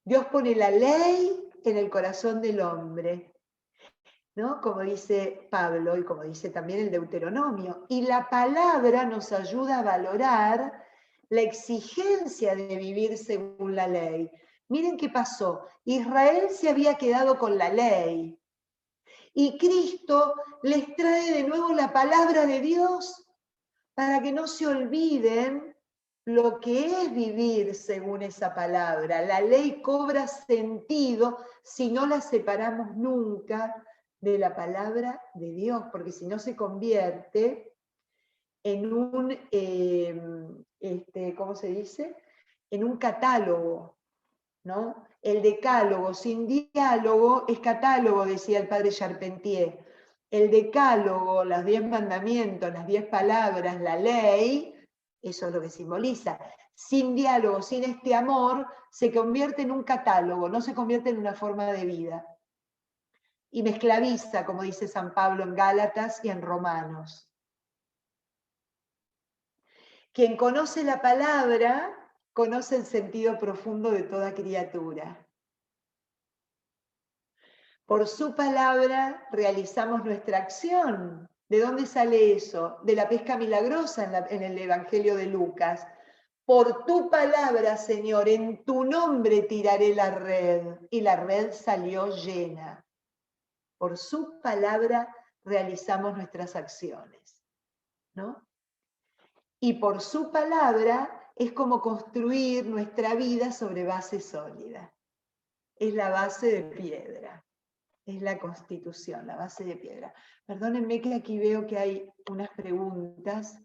Dios pone la ley en el corazón del hombre, ¿no? Como dice Pablo y como dice también el Deuteronomio. Y la palabra nos ayuda a valorar la exigencia de vivir según la ley. Miren qué pasó. Israel se había quedado con la ley. Y Cristo les trae de nuevo la palabra de Dios para que no se olviden lo que es vivir según esa palabra. La ley cobra sentido si no la separamos nunca de la palabra de Dios, porque si no se convierte en un, ¿cómo se dice? En un catálogo, ¿no? El decálogo sin diálogo es catálogo, decía el padre Charpentier. El decálogo, los 10 mandamientos, las 10 palabras, la ley, eso es lo que simboliza. Sin diálogo, sin este amor, se convierte en un catálogo, no se convierte en una forma de vida. Y me esclaviza, como dice San Pablo en Gálatas y en Romanos. Quien conoce la palabra, conoce el sentido profundo de toda criatura. Por su palabra realizamos nuestra acción. ¿De dónde sale eso? De la pesca milagrosa en el Evangelio de Lucas. Por tu palabra, Señor, en tu nombre tiraré la red. Y la red salió llena. Por su palabra realizamos nuestras acciones, ¿no? Y por su palabra es como construir nuestra vida sobre base sólida. Es la base de piedra. Es la Constitución, la base de piedra. Perdónenme que aquí veo que hay unas preguntas.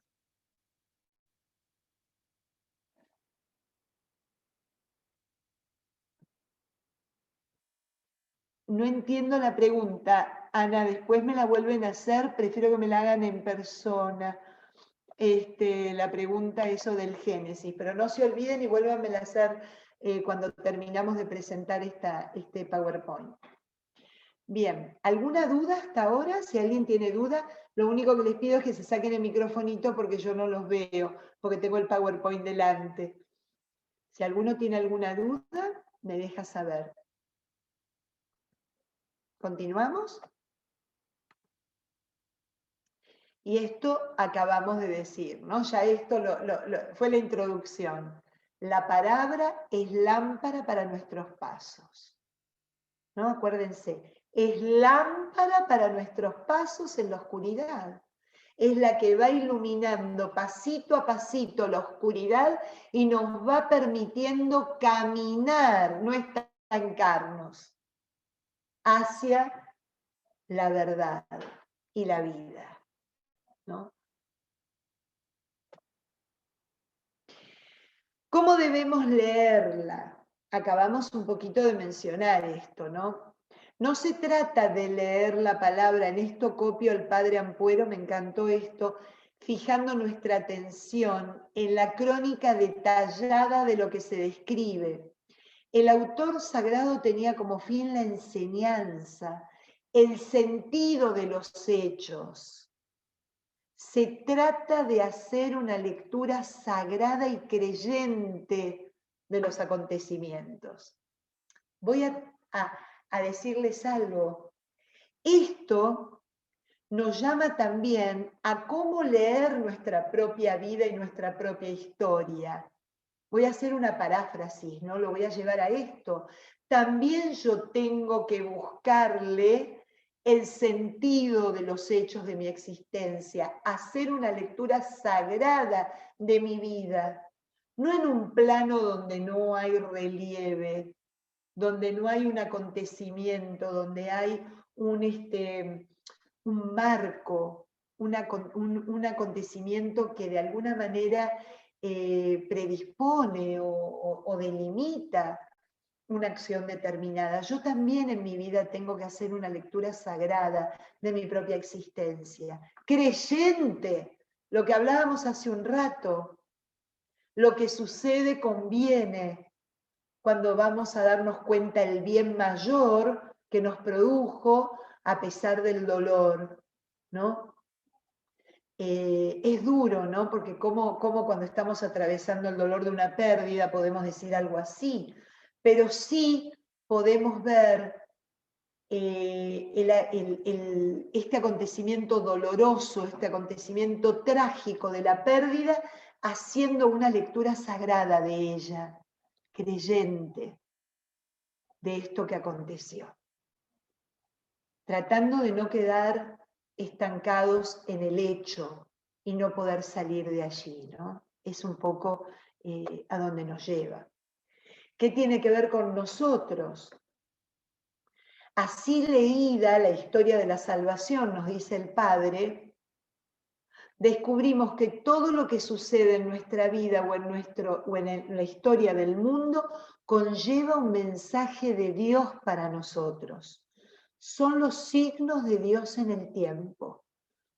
No entiendo la pregunta, Ana, después me la vuelven a hacer, prefiero que me la hagan en persona. La pregunta eso del Génesis, pero no se olviden y vuélvanmela a hacer cuando terminamos de presentar este PowerPoint. Bien, ¿alguna duda hasta ahora? Si alguien tiene duda, lo único que les pido es que se saquen el microfonito porque yo no los veo, porque tengo el PowerPoint delante. Si alguno tiene alguna duda, me deja saber. ¿Continuamos? Y esto acabamos de decir, ¿no? Ya esto fue la introducción. La palabra es lámpara para nuestros pasos, ¿no? Acuérdense, es lámpara para nuestros pasos en la oscuridad. Es la que va iluminando pasito a pasito la oscuridad y nos va permitiendo caminar, no estancarnos, hacia la verdad y la vida, ¿no? ¿Cómo debemos leerla? Acabamos un poquito de mencionar esto, ¿no? No se trata de leer la palabra, en esto copio al padre Ampuero, me encantó esto, fijando nuestra atención en la crónica detallada de lo que se describe. El autor sagrado tenía como fin la enseñanza, el sentido de los hechos. Se trata de hacer una lectura sagrada y creyente de los acontecimientos. Voy a decirles algo. Esto nos llama también a cómo leer nuestra propia vida y nuestra propia historia. Voy a hacer una paráfrasis, ¿no? Lo voy a llevar a esto. También yo tengo que buscarle el sentido de los hechos de mi existencia, hacer una lectura sagrada de mi vida, no en un plano donde no hay relieve, donde no hay un acontecimiento, donde hay un marco, un acontecimiento que de alguna manera predispone o delimita una acción determinada. Yo también en mi vida tengo que hacer una lectura sagrada de mi propia existencia, creyente, lo que hablábamos hace un rato, lo que sucede conviene cuando vamos a darnos cuenta el bien mayor que nos produjo a pesar del dolor, ¿no? Es duro, ¿no? Porque como cuando estamos atravesando el dolor de una pérdida podemos decir algo así, pero sí podemos ver este acontecimiento doloroso, este acontecimiento trágico de la pérdida, haciendo una lectura sagrada de ella, creyente de esto que aconteció, tratando de no quedar estancados en el hecho y no poder salir de allí, ¿no? Es un poco a donde nos lleva. ¿Qué tiene que ver con nosotros? Así leída la historia de la salvación, nos dice el Padre, descubrimos que todo lo que sucede en nuestra vida o en la historia del mundo conlleva un mensaje de Dios para nosotros. Son los signos de Dios en el tiempo.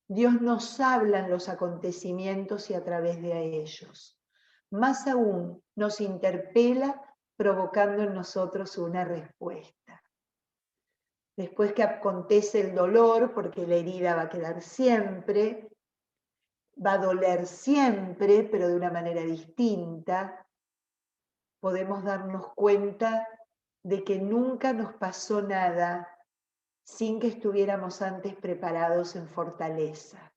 Dios nos habla en los acontecimientos y a través de ellos. Más aún, nos interpela provocando en nosotros una respuesta. Después que acontece el dolor, porque la herida va a quedar siempre, va a doler siempre, pero de una manera distinta, podemos darnos cuenta de que nunca nos pasó nada sin que estuviéramos antes preparados en fortaleza.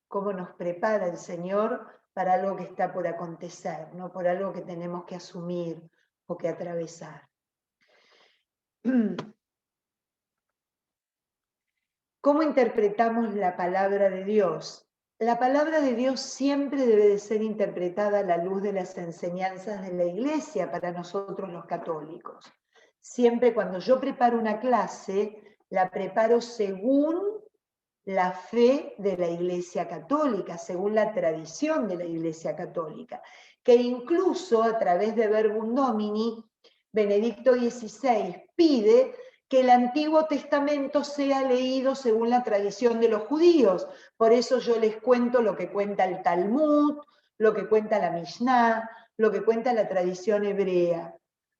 Cómo nos prepara el Señor para algo que está por acontecer, no por algo que tenemos que asumir o que atravesar. ¿Cómo interpretamos la palabra de Dios? La palabra de Dios siempre debe de ser interpretada a la luz de las enseñanzas de la Iglesia para nosotros los católicos. Siempre cuando yo preparo una clase, la preparo según la fe de la Iglesia Católica, según la tradición de la Iglesia Católica, que incluso a través de Verbum Domini, Benedicto XVI pide que el Antiguo Testamento sea leído según la tradición de los judíos. Por eso yo les cuento lo que cuenta el Talmud, lo que cuenta la Mishnah, lo que cuenta la tradición hebrea,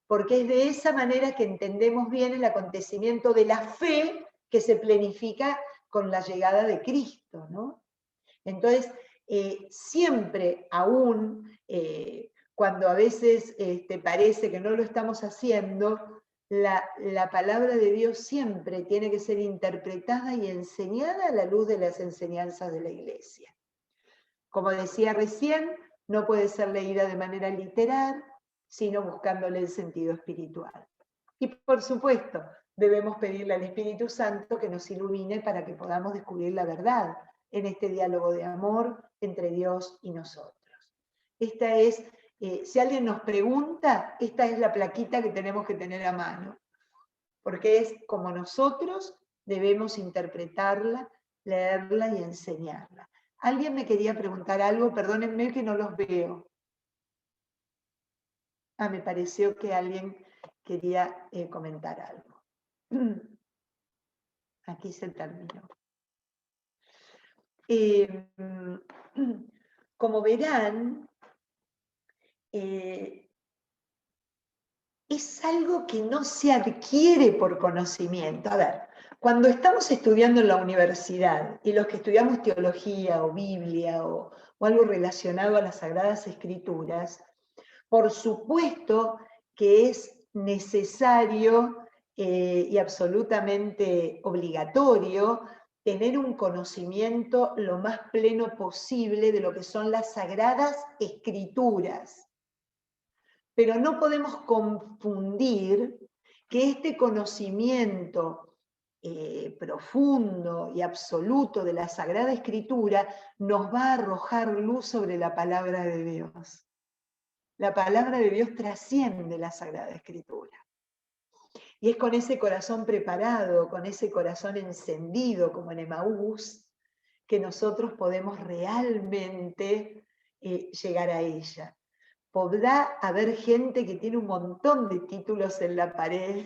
porque es de esa manera que entendemos bien el acontecimiento de la fe que se planifica con la llegada de Cristo, ¿no? Entonces, siempre, aún cuando a veces parece que no lo estamos haciendo, la palabra de Dios siempre tiene que ser interpretada y enseñada a la luz de las enseñanzas de la Iglesia. Como decía recién, no puede ser leída de manera literal, sino buscándole el sentido espiritual. Y por supuesto, debemos pedirle al Espíritu Santo que nos ilumine para que podamos descubrir la verdad en este diálogo de amor entre Dios y nosotros. Esta es, si alguien nos pregunta, esta es la plaquita que tenemos que tener a mano, porque es como nosotros debemos interpretarla, leerla y enseñarla. Alguien me quería preguntar algo, perdónenme que no los veo. Me pareció que alguien quería comentar algo. Aquí se terminó. Como verán, es algo que no se adquiere por conocimiento. A ver, cuando estamos estudiando en la universidad, y los que estudiamos teología o Biblia o algo relacionado a las Sagradas Escrituras, por supuesto que es necesario y absolutamente obligatorio tener un conocimiento lo más pleno posible de lo que son las Sagradas Escrituras. Pero no podemos confundir que este conocimiento profundo y absoluto de la Sagrada Escritura nos va a arrojar luz sobre la palabra de Dios. La palabra de Dios trasciende la Sagrada Escritura. Y es con ese corazón preparado, con ese corazón encendido, como en Emaús, que nosotros podemos realmente llegar a ella. Podrá haber gente que tiene un montón de títulos en la pared,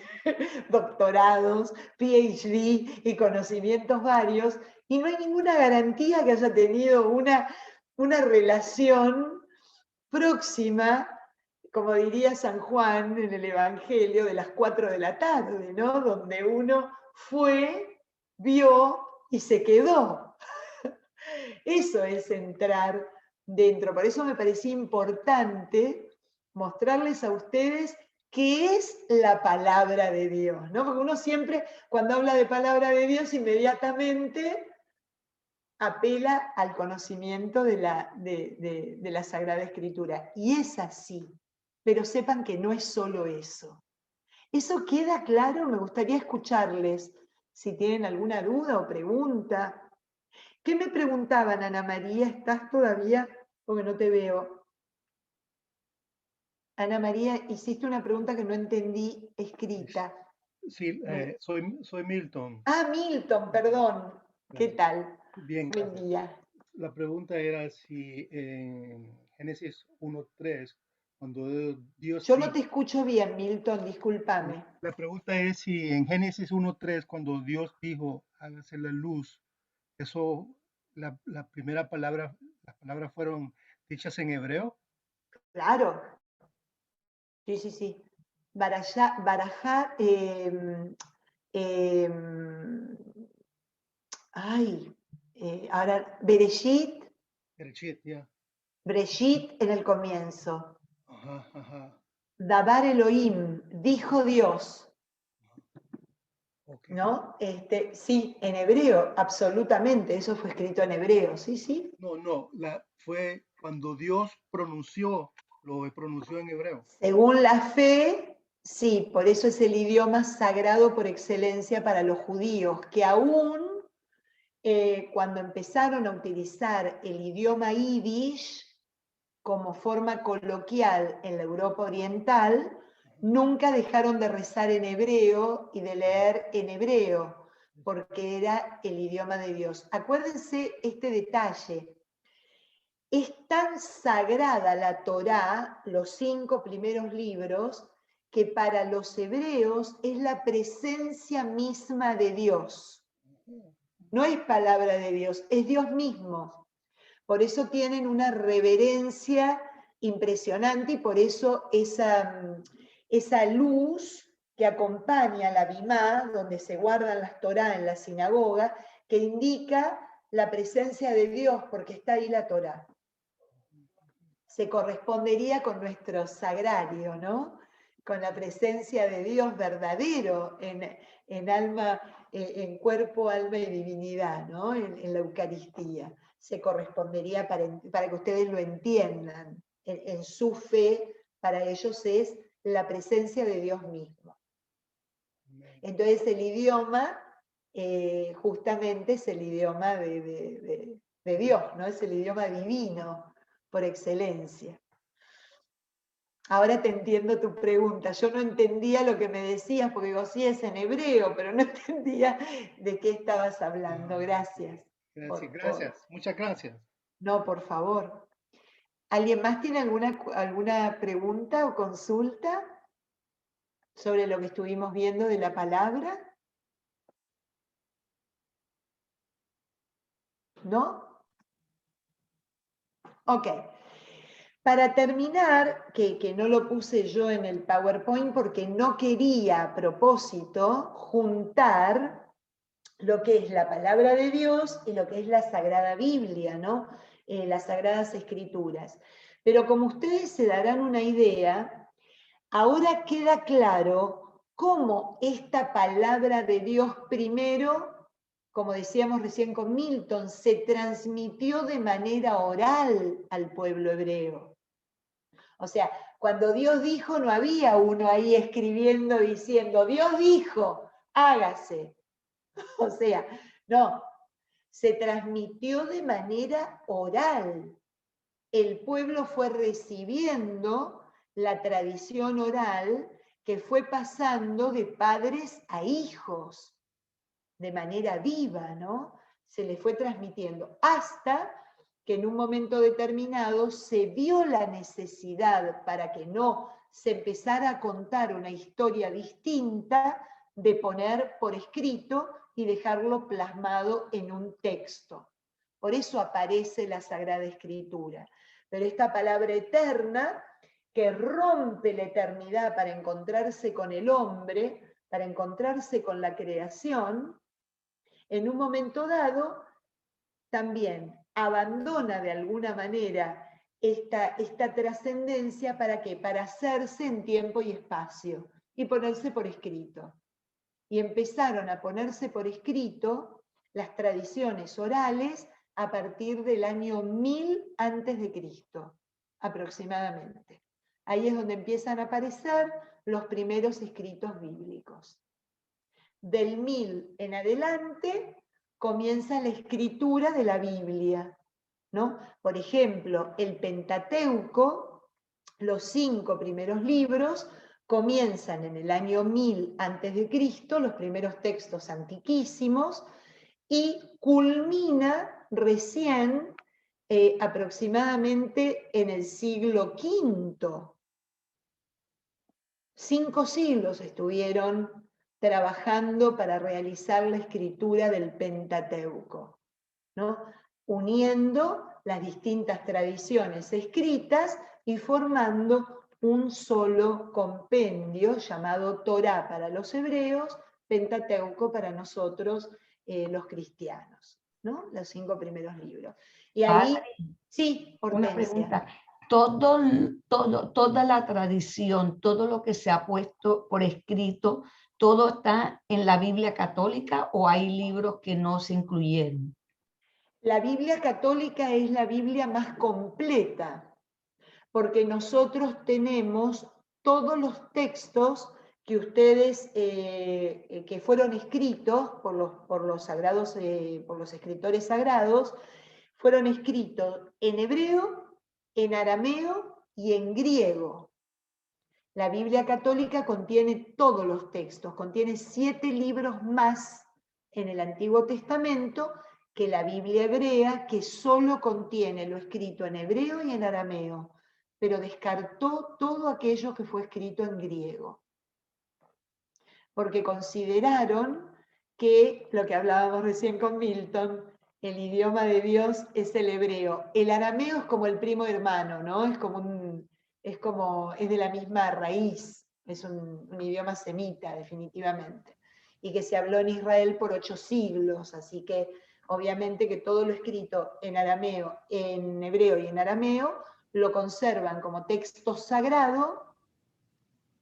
doctorados, PhD y conocimientos varios, y no hay ninguna garantía que haya tenido una relación próxima, como diría San Juan en el Evangelio, de las 4 de la tarde, ¿no? Donde uno fue, vio y se quedó. Eso es entrar dentro. Por eso me parecía importante mostrarles a ustedes ¿qué es la palabra de Dios? ¿No? Porque uno siempre, cuando habla de palabra de Dios, inmediatamente apela al conocimiento de la Sagrada Escritura. Y es así, pero sepan que no es solo eso. ¿Eso queda claro? Me gustaría escucharles si tienen alguna duda o pregunta. ¿Qué me preguntaban, Ana María? ¿Estás todavía? Porque no te veo. Ana María, hiciste una pregunta que no entendí escrita. Sí, soy Milton. Ah, Milton, perdón. ¿Qué tal? Bien, Buen gracias. día. La pregunta era si en Génesis 1:3, cuando Dios Yo no dijo, te escucho bien, Milton, discúlpame. la pregunta es si en Génesis 1:3, cuando Dios dijo, hágase la luz, eso, la primera palabra, las palabras fueron dichas en hebreo. Claro. Sí, sí, sí. Barajar, ahora, Bereshit, Bereshit, ya. Breshit en el comienzo. Ajá, ajá. Dabar Elohim, dijo Dios, Ok. ¿no? Sí, en hebreo, absolutamente, eso fue escrito en hebreo, sí, sí. No, fue cuando Dios lo pronunció en hebreo. Según la fe, sí, por eso es el idioma sagrado por excelencia para los judíos, que aún cuando empezaron a utilizar el idioma yiddish como forma coloquial en la Europa Oriental, nunca dejaron de rezar en hebreo y de leer en hebreo, porque era el idioma de Dios. Acuérdense este detalle. Es tan sagrada la Torá, los 5 primeros libros, que para los hebreos es la presencia misma de Dios. No es palabra de Dios, es Dios mismo. Por eso tienen una reverencia impresionante y por eso esa luz que acompaña la Bimá, donde se guardan las Torá en la sinagoga, que indica la presencia de Dios, porque está ahí la Torá. Se correspondería con nuestro sagrario, ¿no? Con la presencia de Dios verdadero en alma, en cuerpo, alma y divinidad, ¿no? En la Eucaristía. Se correspondería para que ustedes lo entiendan. En su fe, para ellos es la presencia de Dios mismo. Entonces el idioma, justamente es el idioma de Dios, ¿no? Es el idioma divino por excelencia. Ahora te entiendo tu pregunta. Yo no entendía lo que me decías, porque digo, sí es en hebreo, pero no entendía de qué estabas hablando. Gracias. Gracias, muchas gracias. No, por favor. ¿Alguien más tiene alguna pregunta o consulta sobre lo que estuvimos viendo de la palabra? ¿No? Ok. Para terminar, que no lo puse yo en el PowerPoint porque no quería a propósito juntar lo que es la palabra de Dios y lo que es la Sagrada Biblia, ¿no? Las Sagradas Escrituras. Pero como ustedes se darán una idea, ahora queda claro cómo esta palabra de Dios primero, como decíamos recién con Milton, se transmitió de manera oral al pueblo hebreo. O sea, cuando Dios dijo, no había uno ahí escribiendo diciendo, Dios dijo, hágase. O sea, no, se transmitió de manera oral. El pueblo fue recibiendo la tradición oral que fue pasando de padres a hijos, de manera viva, ¿no? Se le fue transmitiendo hasta que en un momento determinado se vio la necesidad, para que no se empezara a contar una historia distinta, de poner por escrito y dejarlo plasmado en un texto. Por eso aparece la Sagrada Escritura. Pero esta palabra eterna, que rompe la eternidad para encontrarse con el hombre, para encontrarse con la creación, en un momento dado también abandona de alguna manera esta trascendencia, ¿para qué? Para hacerse en tiempo y espacio y ponerse por escrito. Y empezaron a ponerse por escrito las tradiciones orales a partir del año 1000 antes de Cristo, aproximadamente. Ahí es donde empiezan a aparecer los primeros escritos bíblicos. Del 1000 en adelante comienza la escritura de la Biblia, ¿no? Por ejemplo, el Pentateuco, los 5 primeros libros, comienzan en el año 1000 antes de Cristo, los primeros textos antiquísimos, y culmina recién aproximadamente en el siglo V. 5 siglos estuvieron trabajando para realizar la escritura del Pentateuco, ¿no? Uniendo las distintas tradiciones escritas y formando un solo compendio llamado Torá para los hebreos, Pentateuco para nosotros los cristianos, ¿no? Los 5 primeros libros. Y ahí, sí, Una Hortensia. pregunta. Toda la tradición, todo lo que se ha puesto por escrito, ¿todo está en la Biblia católica o hay libros que no se incluyeron? La Biblia católica es la Biblia más completa, porque nosotros tenemos todos los textos que ustedes, que fueron escritos por los sagrados, por los escritores sagrados, fueron escritos en hebreo, en arameo y en griego. La Biblia católica contiene todos los textos, contiene 7 libros más en el Antiguo Testamento que la Biblia hebrea, que solo contiene lo escrito en hebreo y en arameo, pero descartó todo aquello que fue escrito en griego. Porque consideraron que, lo que hablábamos recién con Milton, el idioma de Dios es el hebreo. El arameo es como el primo hermano, ¿no? Es de la misma raíz, es un idioma semita, definitivamente. Y que se habló en Israel por 8 siglos, así que obviamente que todo lo escrito en arameo, en hebreo y en arameo, lo conservan como texto sagrado,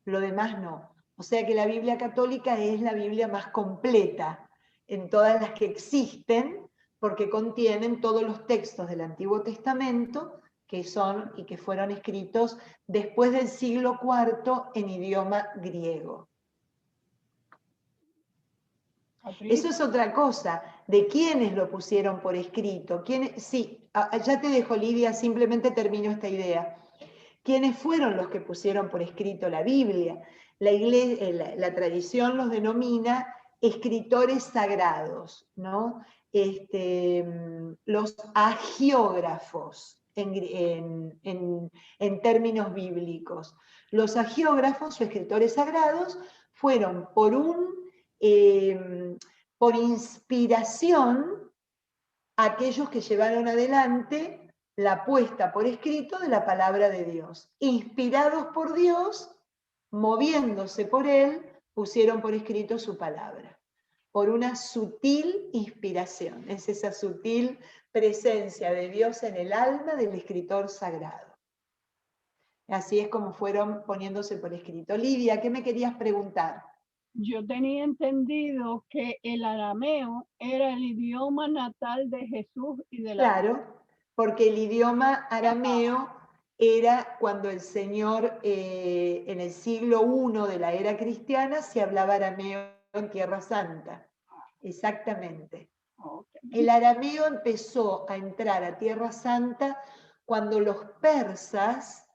lo demás no. O sea que la Biblia católica es la Biblia más completa en todas las que existen, porque contienen todos los textos del Antiguo Testamento que son y que fueron escritos después del siglo IV en idioma griego. Eso es otra cosa, de quiénes lo pusieron por escrito. Sí, ya te dejo, Lidia, simplemente termino esta idea. ¿Quiénes fueron los que pusieron por escrito la Biblia? La tradición los denomina escritores sagrados, ¿no? Los agiógrafos en términos bíblicos. Los agiógrafos o escritores sagrados fueron por inspiración aquellos que llevaron adelante la puesta por escrito de la palabra de Dios. Inspirados por Dios, moviéndose por Él, pusieron por escrito su palabra. Por una sutil inspiración. Es esa sutil presencia de Dios en el alma del escritor sagrado. Así es como fueron poniéndose por escrito. Lidia, ¿qué me querías preguntar? Yo tenía entendido que el arameo era el idioma natal de Jesús y de la... Claro, porque el idioma arameo era cuando el Señor, en el siglo I de la era cristiana, se hablaba arameo en Tierra Santa. Exactamente. Okay. El arameo empezó a entrar a Tierra Santa cuando los persas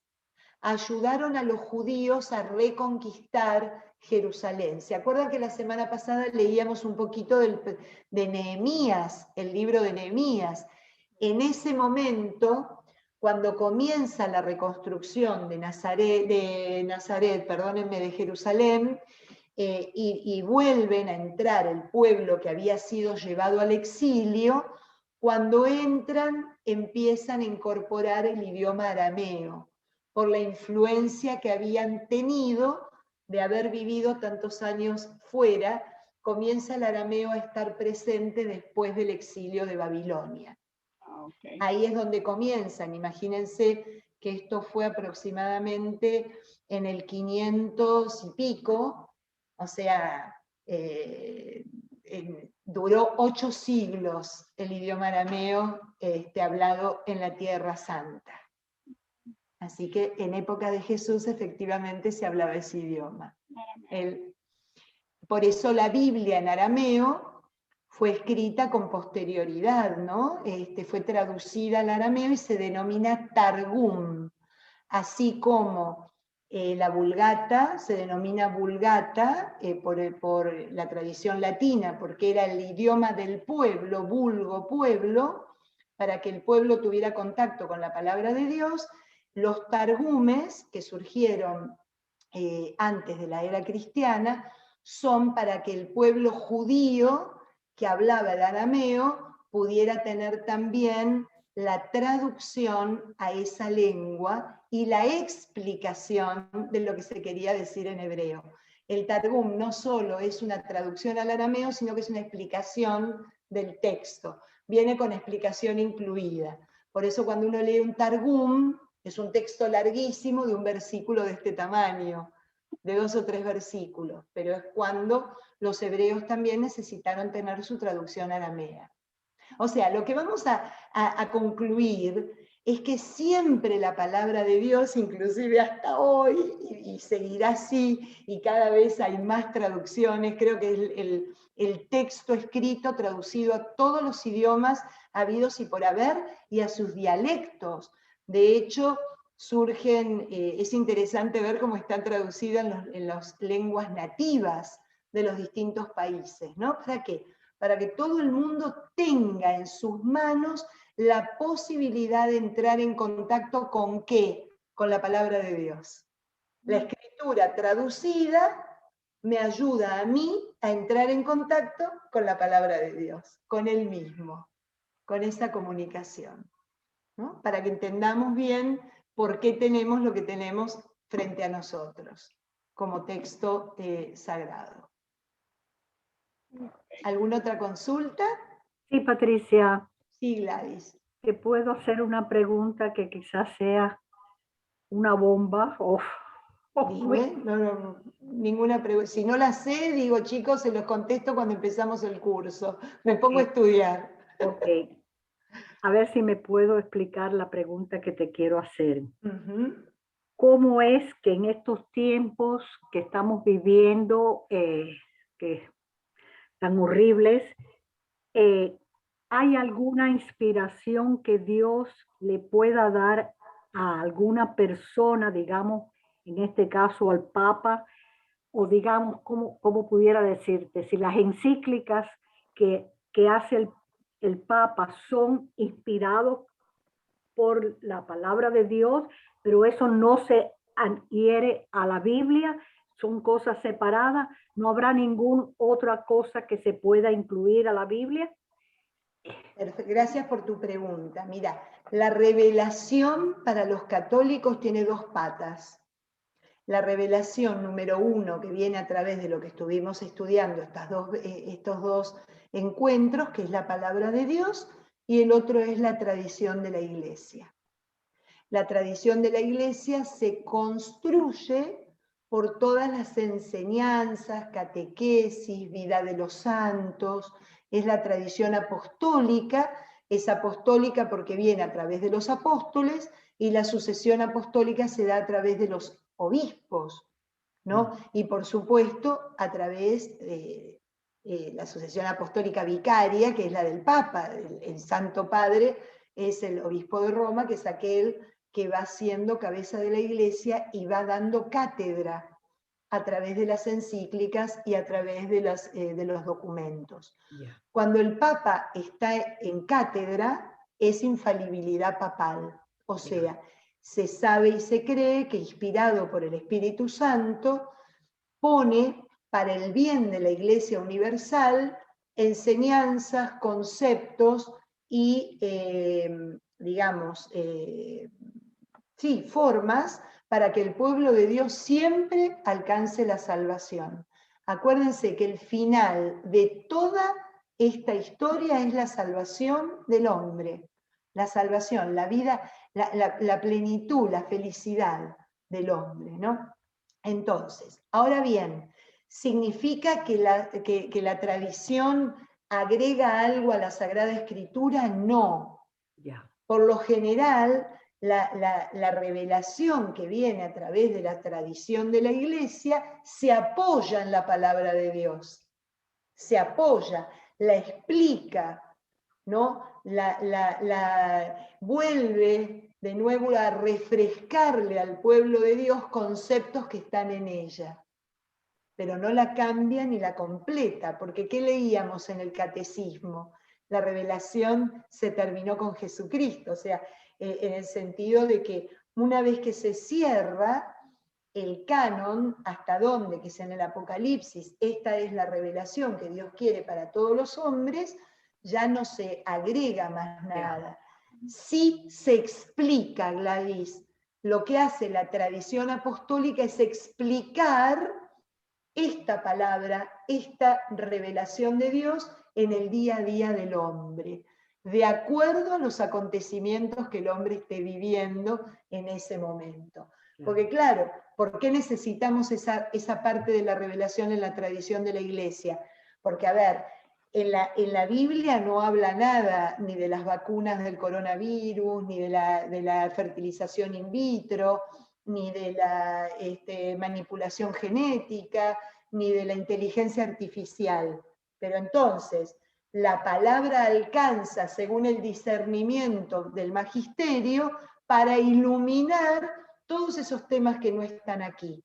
ayudaron a los judíos a reconquistar Jerusalén. ¿Se acuerdan que la semana pasada leíamos un poquito de Nehemías, el libro de Nehemías? En ese momento, cuando comienza la reconstrucción de Jerusalén, y vuelven a entrar el pueblo que había sido llevado al exilio, cuando entran empiezan a incorporar el idioma arameo, por la influencia que habían tenido de haber vivido tantos años fuera, comienza el arameo a estar presente después del exilio de Babilonia. ok. Ahí es donde comienzan. Imagínense que esto fue aproximadamente en el 500 y pico, o sea, duró 8 siglos el idioma arameo hablado en la Tierra Santa. Así que en época de Jesús efectivamente se hablaba ese idioma. Por eso la Biblia en arameo fue escrita con posterioridad, ¿no? Fue traducida al arameo y se denomina Targum, así como la Vulgata se denomina Vulgata por la tradición latina, porque era el idioma del pueblo, vulgo, pueblo, para que el pueblo tuviera contacto con la palabra de Dios. Los targumes, que surgieron antes de la era cristiana, son para que el pueblo judío que hablaba el arameo pudiera tener también la traducción a esa lengua y la explicación de lo que se quería decir en hebreo. El Targum no solo es una traducción al arameo, sino que es una explicación del texto. Viene con explicación incluida. Por eso cuando uno lee un Targum, es un texto larguísimo de un versículo de este tamaño, de 2 o 3 versículos, pero es cuando los hebreos también necesitaron tener su traducción aramea. O sea, lo que vamos a concluir es que siempre la palabra de Dios, inclusive hasta hoy, y seguirá así, y cada vez hay más traducciones, creo que el texto escrito traducido a todos los idiomas habidos y por haber, y a sus dialectos. De hecho, surgen, es interesante ver cómo están traducidas en las lenguas nativas de los distintos países, ¿no? ¿Para qué? Para que todo el mundo tenga en sus manos la posibilidad de entrar en contacto con ¿qué? Con la palabra de Dios. La escritura traducida me ayuda a mí a entrar en contacto con la palabra de Dios, con Él mismo, con esa comunicación, ¿no? Para que entendamos bien por qué tenemos lo que tenemos frente a nosotros, como texto sagrado. ¿Alguna otra consulta? Sí, Patricia, Sí, Gladys. te puedo hacer una pregunta que quizás sea una bomba o Dime, ninguna pregunta. Si no la sé, digo, chicos, se los contesto cuando empezamos el curso. Me pongo a estudiar. Ok. A ver si me puedo explicar la pregunta que te quiero hacer. ¿Cómo es que en estos tiempos que estamos viviendo, que tan horribles, hay alguna inspiración que Dios le pueda dar a alguna persona, digamos, en este caso al Papa, o digamos, ¿cómo pudiera decirte? Si las encíclicas que hace el Papa son inspirados por la palabra de Dios, pero eso no se adhiere a la Biblia, son cosas separadas, no habrá ninguna otra cosa que se pueda incluir a la Biblia. Gracias por tu pregunta. Mira, la revelación para los católicos tiene 2 patas. La revelación número 1, que viene a través de lo que estuvimos estudiando, estos dos encuentros, que es la palabra de Dios, y el otro es la tradición de la Iglesia. La tradición de la Iglesia se construye por todas las enseñanzas, catequesis, vida de los santos, es la tradición apostólica, es apostólica porque viene a través de los apóstoles, y la sucesión apostólica se da a través de los obispos, ¿no? Y por supuesto a través de la sucesión apostólica vicaria, que es la del Papa. El Santo Padre es el obispo de Roma, que es aquel que va siendo cabeza de la Iglesia y va dando cátedra a través de las encíclicas y a través de los documentos. Cuando el Papa está en cátedra, es infalibilidad papal, o sea, se sabe y se cree que, inspirado por el Espíritu Santo, pone para el bien de la Iglesia Universal enseñanzas, conceptos y, formas para que el pueblo de Dios siempre alcance la salvación. Acuérdense que el final de toda esta historia es la salvación del hombre. la salvación, la vida, la plenitud, la felicidad del hombre, ¿no? Entonces, ahora bien, ¿significa que la tradición agrega algo a la Sagrada Escritura? No. Ya. Por lo general, la revelación que viene a través de la tradición de la Iglesia se apoya en la palabra de Dios, se apoya, la explica, ¿no? La vuelve de nuevo a refrescarle al pueblo de Dios conceptos que están en ella, pero no la cambia ni la completa, porque ¿qué leíamos en el catecismo? La revelación se terminó con Jesucristo, o sea, en el sentido de que una vez que se cierra el canon, hasta dónde, que es en el Apocalipsis, esta es la revelación que Dios quiere para todos los hombres, ya no se agrega más nada. Sí se explica, Gladys. Lo que hace la tradición apostólica es explicar esta palabra, esta revelación de Dios en el día a día del hombre, de acuerdo a los acontecimientos que el hombre esté viviendo en ese momento. Porque claro, ¿por qué necesitamos esa parte de la revelación en la tradición de la Iglesia? Porque, a ver, en la Biblia no habla nada ni de las vacunas del coronavirus, ni de la fertilización in vitro, ni de la manipulación genética, ni de la inteligencia artificial. Pero entonces, la palabra alcanza, según el discernimiento del magisterio, para iluminar todos esos temas que no están aquí.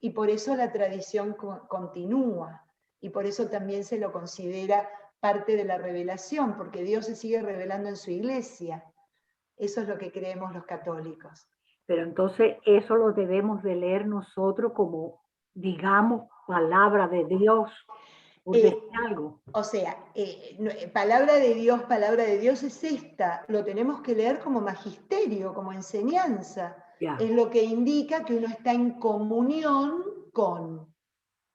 Y por eso la tradición continúa, y por eso también se lo considera parte de la revelación, porque Dios se sigue revelando en su iglesia. Eso es lo que creemos los católicos. Pero entonces eso lo debemos de leer nosotros como, digamos, palabra de Dios, por decir algo. O sea, palabra de Dios es esta, lo tenemos que leer como magisterio, como enseñanza. Ya. Es lo que indica que uno está en comunión con.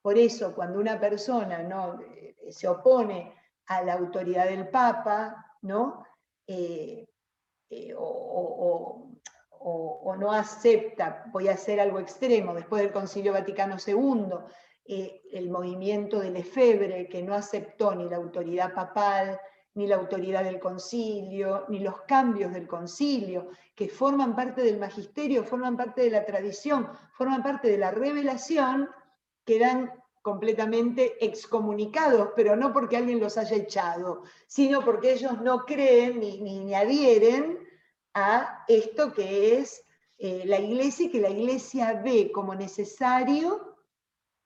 Por eso, cuando una persona ¿no? Se opone a la autoridad del Papa, ¿no? O no acepta, voy a hacer algo extremo, después del Concilio Vaticano II, el movimiento de Lefebvre, que no aceptó ni la autoridad papal, ni la autoridad del concilio, ni los cambios del concilio, que forman parte del magisterio, forman parte de la tradición, forman parte de la revelación, quedan completamente excomunicados, pero no porque alguien los haya echado, sino porque ellos no creen ni adhieren a esto que es la Iglesia, y que la Iglesia ve como necesario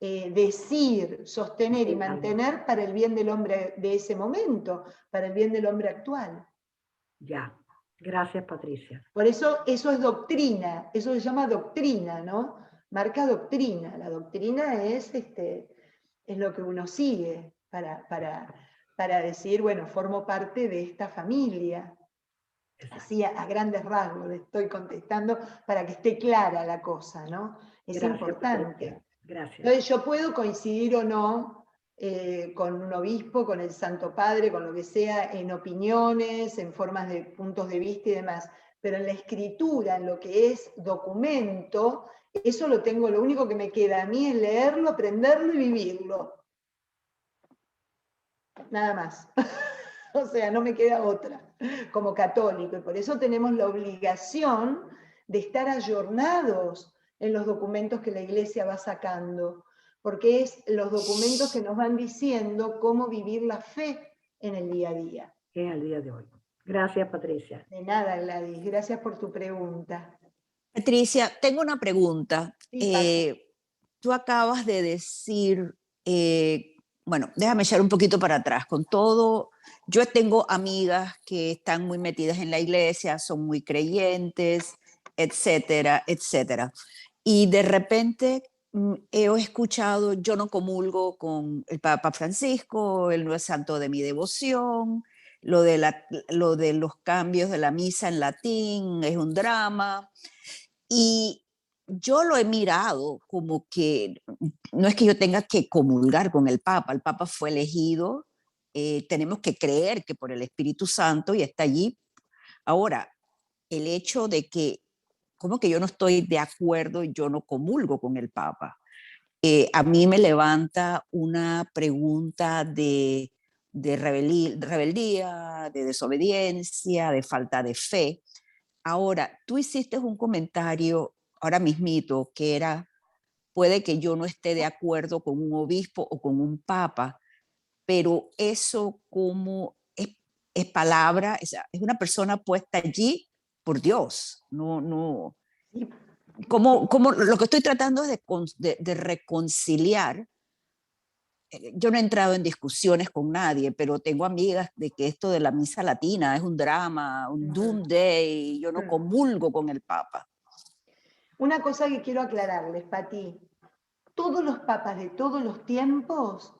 decir, sostener y mantener para el bien del hombre de ese momento, para el bien del hombre actual. Ya, gracias Patricia. Por eso es doctrina, eso se llama doctrina, ¿no? Marca doctrina. La doctrina es lo que uno sigue para decir, bueno, formo parte de esta familia. Así a grandes rasgos le estoy contestando para que esté clara la cosa, ¿no? Es Gracias, importante. Patricia. Gracias. Entonces yo puedo coincidir o no con un obispo, con el Santo Padre, con lo que sea, en opiniones, en formas de puntos de vista y demás, pero en la escritura, en lo que es documento, eso lo único que me queda a mí es leerlo, aprenderlo y vivirlo. Nada más. O sea, no me queda otra, como católico, y por eso tenemos la obligación de estar ayornados en los documentos que la Iglesia va sacando, porque es los documentos que nos van diciendo cómo vivir la fe en el día a día. En el día de hoy. Gracias, Patricia. De nada, Gladys, gracias por tu pregunta. Patricia, tengo una pregunta. Sí, Tú acabas de decir, bueno, déjame echar un poquito para atrás. Con todo, yo tengo amigas que están muy metidas en la iglesia, son muy creyentes, etcétera, etcétera. Y de repente he escuchado, yo no comulgo con el Papa Francisco, él no es santo de mi devoción, lo de los cambios de la misa en latín es un drama. Y yo lo he mirado como que no es que yo tenga que comulgar con el Papa fue elegido, tenemos que creer que por el Espíritu Santo y está allí Ahora, el hecho de que, como que yo no estoy de acuerdo, yo no comulgo con el Papa, a mí me levanta una pregunta de rebeldía, de desobediencia, de falta de fe. Ahora, tú hiciste un comentario ahora mismito que era, puede que yo no esté de acuerdo con un obispo o con un papa, pero eso como es palabra, es una persona puesta allí por Dios, no. Sí, Como lo que estoy tratando es de reconciliar. Yo no he entrado en discusiones con nadie, pero tengo amigas de que esto de la misa latina es un drama, un doomsday, yo no comulgo con el Papa. Una cosa que quiero aclararles, Pati. Todos los papas de todos los tiempos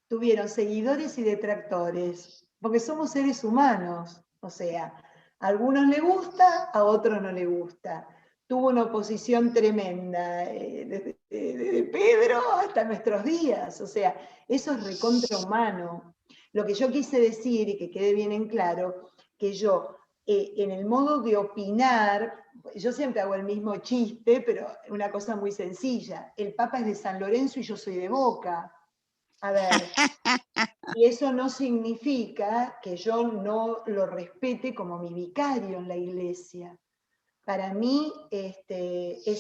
tuvieron seguidores y detractores, porque somos seres humanos. O sea, a algunos le gusta, a otros no le gusta. Tuvo una oposición tremenda, desde Pedro hasta nuestros días. O sea, eso es recontrahumano. Lo que yo quise decir, y que quede bien en claro, que yo, en el modo de opinar, yo siempre hago el mismo chiste, pero una cosa muy sencilla. El Papa es de San Lorenzo y yo soy de Boca. A ver, y eso no significa que yo no lo respete como mi vicario en la iglesia. Para mí es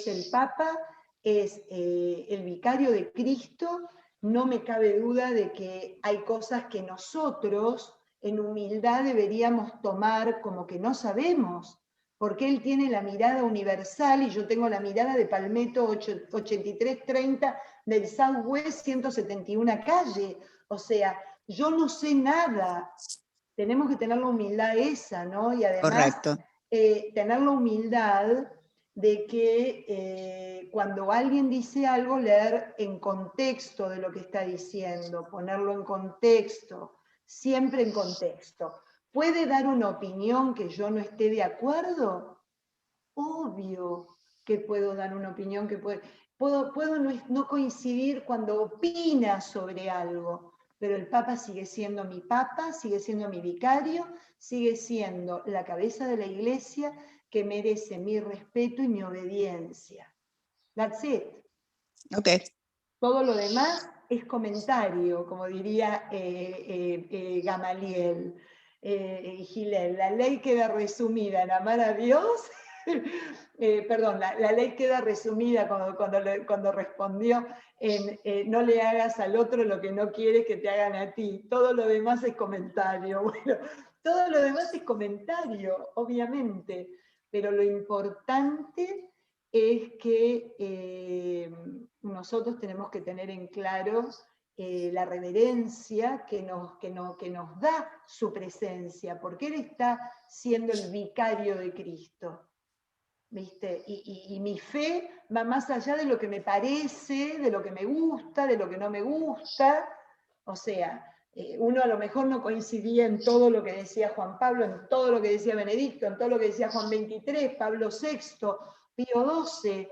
el Papa, es el vicario de Cristo. No me cabe duda de que hay cosas que nosotros en humildad deberíamos tomar como que no sabemos, porque él tiene la mirada universal y yo tengo la mirada de Palmetto 8330 del Southwest 171 calle. O sea, yo no sé nada. Tenemos que tener la humildad esa, ¿no? Y además Correcto. tener la humildad de que cuando alguien dice algo, leer en contexto de lo que está diciendo, ponerlo en contexto, siempre en contexto. ¿Puede dar una opinión que yo no esté de acuerdo? Obvio que puedo dar una opinión que puedo no coincidir cuando opina sobre algo, pero el Papa sigue siendo mi Papa, sigue siendo mi vicario, sigue siendo la cabeza de la Iglesia que merece mi respeto y mi obediencia. That's it. Ok. Todo lo demás es comentario, como diría Gamaliel, Gilel. La ley queda resumida en amar a Dios. Perdón, la ley queda resumida cuando respondió en no le hagas al otro lo que no quieres que te hagan a ti. Todo lo demás es comentario. Bueno, todo lo demás es comentario, obviamente, pero lo importante es que nosotros tenemos que tener en claro la reverencia que nos da su presencia, porque Él está siendo el vicario de Cristo. ¿Viste? Y mi fe va más allá de lo que me parece, de lo que me gusta, de lo que no me gusta. O sea, uno a lo mejor no coincidía en todo lo que decía Juan Pablo, en todo lo que decía Benedicto, en todo lo que decía Juan XXIII, Pablo VI, Pío XII,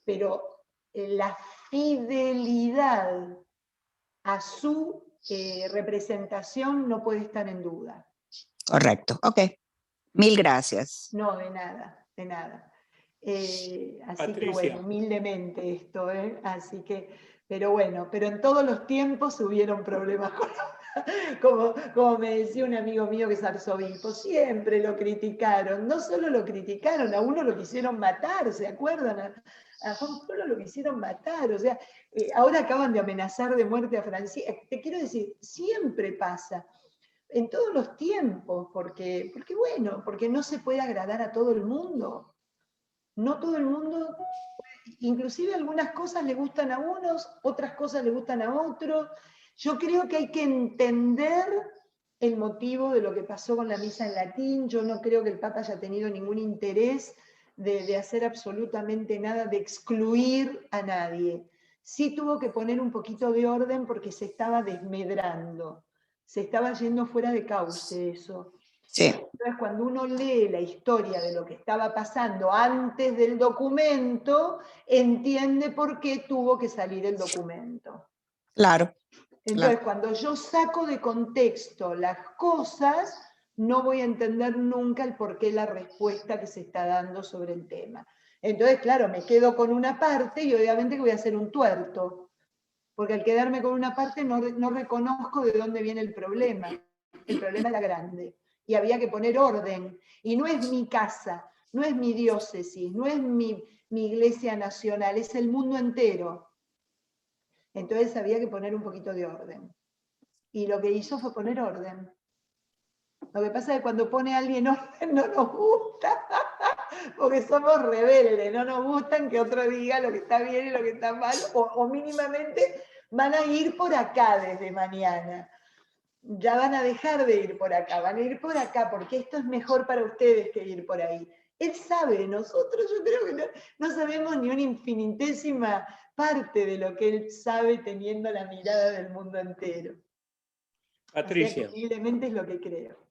pero la fidelidad a su representación no puede estar en duda. Correcto. Ok. Mil gracias. No, de nada, de nada. Así Patricia. que bueno, humildemente esto, así que, pero bueno, pero en todos los tiempos hubieron problemas como me decía un amigo mío que es arzobispo, siempre lo criticaron, no solo lo criticaron, a uno lo quisieron matar, ¿se acuerdan? A Juan Pablo lo quisieron matar, o sea, ahora acaban de amenazar de muerte a Francisco. Te quiero decir, siempre pasa, en todos los tiempos, porque bueno, porque no se puede agradar a todo el mundo. No todo el mundo, inclusive algunas cosas le gustan a unos, otras cosas le gustan a otros. Yo creo que hay que entender el motivo de lo que pasó con la misa en latín. Yo no creo que el Papa haya tenido ningún interés de hacer absolutamente nada, de excluir a nadie. Sí tuvo que poner un poquito de orden porque se estaba desmedrando, se estaba yendo fuera de cauce eso. Sí. Entonces, cuando uno lee la historia de lo que estaba pasando antes del documento, entiende por qué tuvo que salir el documento. Claro. Entonces, Claro. cuando yo saco de contexto las cosas, no voy a entender nunca el porqué la respuesta que se está dando sobre el tema. Entonces, claro, me quedo con una parte y obviamente que voy a hacer un tuerto, porque al quedarme con una parte no reconozco de dónde viene el problema. El problema era grande y había que poner orden. Y no es mi casa, no es mi diócesis, no es mi iglesia nacional, es el mundo entero. Entonces había que poner un poquito de orden. Y lo que hizo fue poner orden. Lo que pasa es que cuando pone alguien orden no nos gusta, porque somos rebeldes, no nos gustan que otro diga lo que está bien y lo que está mal, o mínimamente van a ir por acá desde mañana. Ya van a dejar de ir por acá, van a ir por acá, porque esto es mejor para ustedes que ir por ahí. Él sabe, nosotros yo creo que no sabemos ni una infinitésima parte de lo que él sabe teniendo la mirada del mundo entero. Patricia. Posiblemente es lo que creo.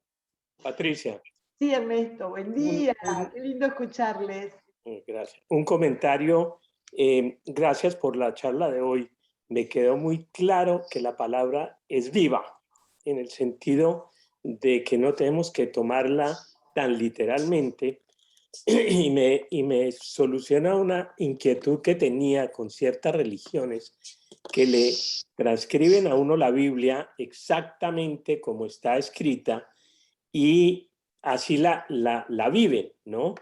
Patricia. Sí, Ernesto, buen día. Qué lindo escucharles. Gracias. Un comentario. Gracias por la charla de hoy. Me quedó muy claro que la palabra es viva, en el sentido de que no tenemos que tomarla tan literalmente, y me soluciona una inquietud que tenía con ciertas religiones que le transcriben a uno la Biblia exactamente como está escrita y así la viven, ¿no?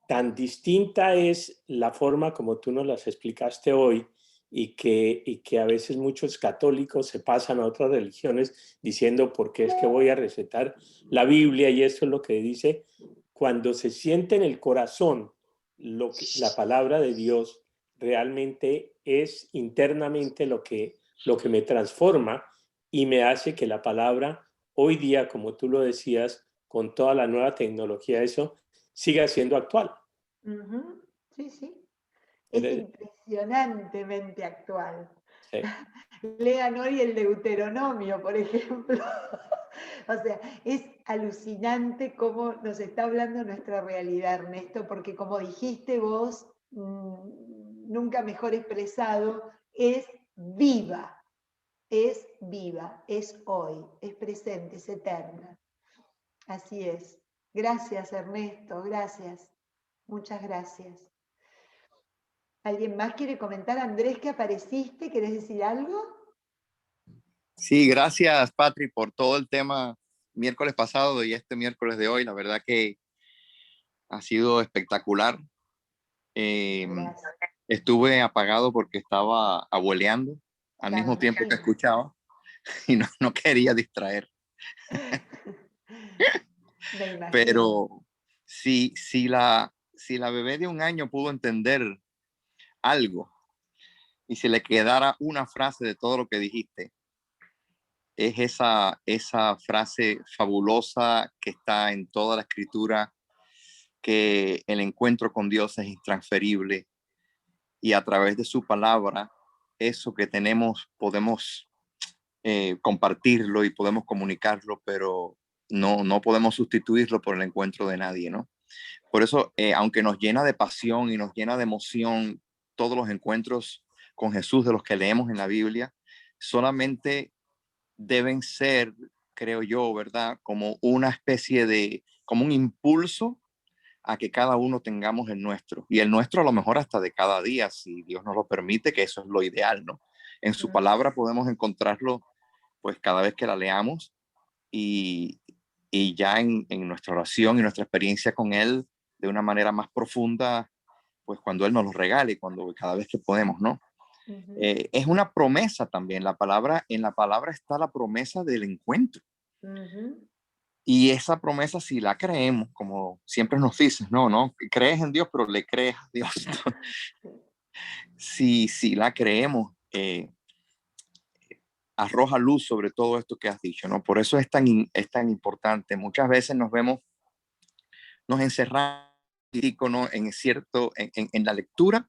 Tan distinta es la forma como tú nos las explicaste hoy y que a veces muchos católicos se pasan a otras religiones diciendo por qué es que voy a recetar la Biblia y esto es lo que dice. Cuando se siente en el corazón la palabra de Dios, realmente es internamente lo que me transforma y me hace que la palabra hoy día, como tú lo decías, con toda la nueva tecnología, eso siga siendo actual. Sí, sí. Es impresionantemente actual. Sí. Lean hoy el Deuteronomio, por ejemplo. O sea, es alucinante cómo nos está hablando nuestra realidad, Ernesto, porque como dijiste vos, nunca mejor expresado, es viva, es hoy, es presente, es eterna. Así es. Gracias, Ernesto, gracias. Muchas gracias. ¿Alguien más quiere comentar? Andrés, que apareciste, ¿querés decir algo? Sí, gracias, Patri, por todo el tema miércoles pasado y este miércoles de hoy. La verdad que ha sido espectacular. Estuve apagado porque estaba abueleando al mismo tiempo que escuchaba y no quería distraer. Pero si la bebé de 1 año pudo entender algo y si le quedara una frase de todo lo que dijiste, es esa frase fabulosa que está en toda la escritura, que el encuentro con Dios es intransferible y a través de su palabra, eso que tenemos podemos compartirlo y podemos comunicarlo, pero no podemos sustituirlo por el encuentro de nadie, ¿no? Por eso, aunque nos llena de pasión y nos llena de emoción todos los encuentros con Jesús de los que leemos en la Biblia, solamente deben ser, creo yo, ¿verdad? Como una especie como un impulso a que cada uno tengamos el nuestro. Y el nuestro a lo mejor hasta de cada día, si Dios nos lo permite, que eso es lo ideal, ¿no? En su palabra podemos encontrarlo, pues cada vez que la leamos y ya en nuestra oración y nuestra experiencia con Él de una manera más profunda, pues cuando Él nos lo regale, cada vez que podemos, ¿no? Es una promesa también. En la palabra está la promesa del encuentro. Y esa promesa, si la creemos, como siempre nos dices, no, crees en Dios, pero le crees a Dios. Si la creemos, arroja luz sobre todo esto que has dicho, ¿no? Por eso es tan importante. Muchas veces nos encerramos, ¿no? en la lectura,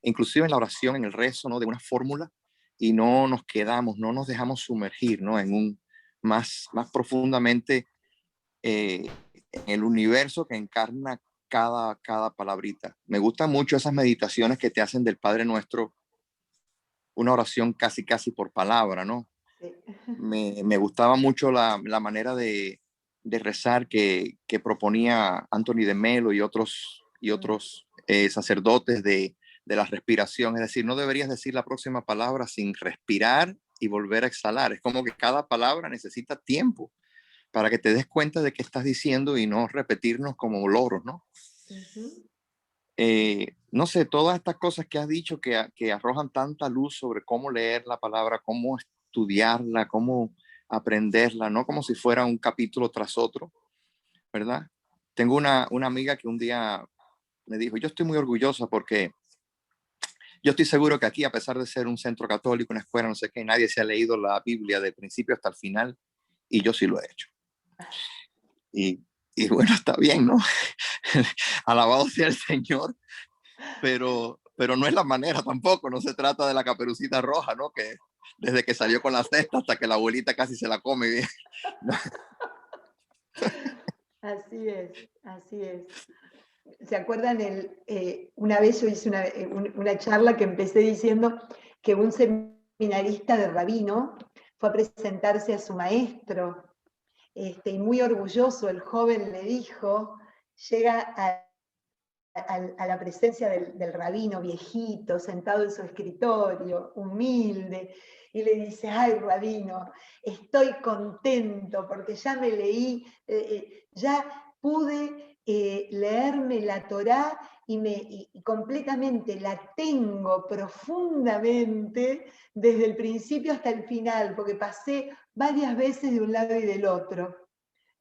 inclusive en la oración, en el rezo, ¿no? De una fórmula, y no nos quedamos, no nos dejamos sumergir, ¿no? En más profundamente en el universo que encarna cada palabrita. Me gustan mucho esas meditaciones que te hacen del Padre Nuestro, una oración casi por palabra, ¿no? Sí. Me gustaba mucho la manera de rezar que proponía Anthony de Melo y otros sacerdotes de la respiración. Es decir, no deberías decir la próxima palabra sin respirar y volver a exhalar. Es como que cada palabra necesita tiempo para que te des cuenta de qué estás diciendo y no repetirnos como loros, ¿no? Ujú. No sé, todas estas cosas que has dicho que arrojan tanta luz sobre cómo leer la palabra, cómo estudiarla, cómo aprenderla, no como si fuera un capítulo tras otro, ¿verdad? Tengo una amiga que un día me dijo, yo estoy muy orgullosa porque yo estoy seguro que aquí, a pesar de ser un centro católico, una escuela, no sé qué, nadie se ha leído la Biblia de principio hasta el final y yo sí lo he hecho. Y bueno, está bien, ¿no? Alabado sea el Señor, pero no es la manera tampoco, no se trata de la Caperucita Roja, ¿no? Que desde que salió con la cesta hasta que la abuelita casi se la come. ¿No? Así es, así es. ¿Se acuerdan? Una vez yo hice una charla que empecé diciendo que un seminarista de rabino fue a presentarse a su maestro, y muy orgulloso el joven le dijo, llega a la presencia del rabino viejito, sentado en su escritorio, humilde, y le dice, ay, rabino, estoy contento porque ya me leí, ya pude leerme la Torá y completamente la tengo profundamente desde el principio hasta el final, porque pasé varias veces de un lado y del otro.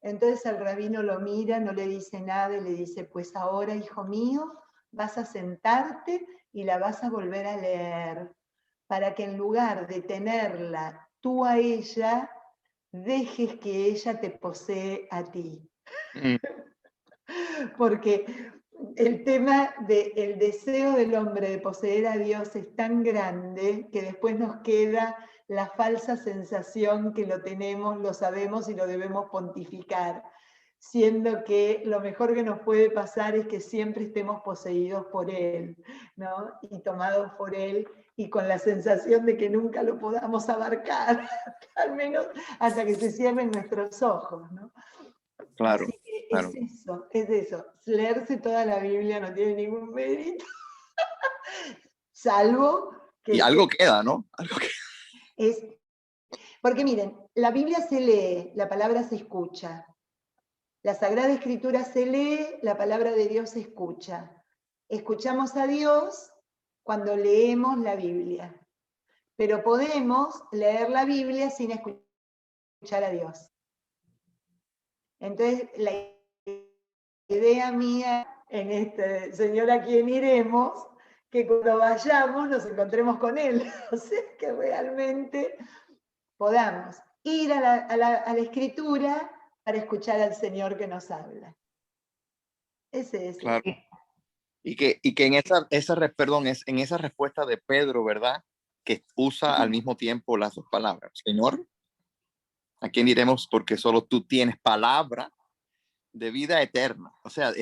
Entonces el rabino lo mira, no le dice nada y le dice, pues ahora, hijo mío, vas a sentarte y la vas a volver a leer, para que en lugar de tenerla tú a ella, dejes que ella te posee a ti. Porque el tema del deseo del hombre de poseer a Dios es tan grande que después nos queda la falsa sensación que lo tenemos, lo sabemos y lo debemos pontificar, siendo que lo mejor que nos puede pasar es que siempre estemos poseídos por Él, ¿no? Y tomados por Él y con la sensación de que nunca lo podamos abarcar, al menos hasta que se cierren nuestros ojos, ¿no? Claro, Así que claro. es eso. Leerse toda la Biblia no tiene ningún mérito, salvo que Y algo queda, ¿no? Algo queda. es. Porque miren, la Biblia se lee, la palabra se escucha. La Sagrada Escritura se lee, la palabra de Dios se escucha. Escuchamos a Dios cuando leemos la Biblia. Pero podemos leer la Biblia sin escuchar a Dios. Entonces, la idea mía en este Señor a quien iremos, que cuando vayamos nos encontremos con Él. O sea, que realmente podamos ir a la Escritura para escuchar al Señor que nos habla. Ese es. Claro. Y que en en esa respuesta de Pedro, ¿verdad? Que usa al mismo tiempo las dos palabras. Señor, ¿a quién iremos? Porque solo tú tienes palabra de vida eterna. O sea,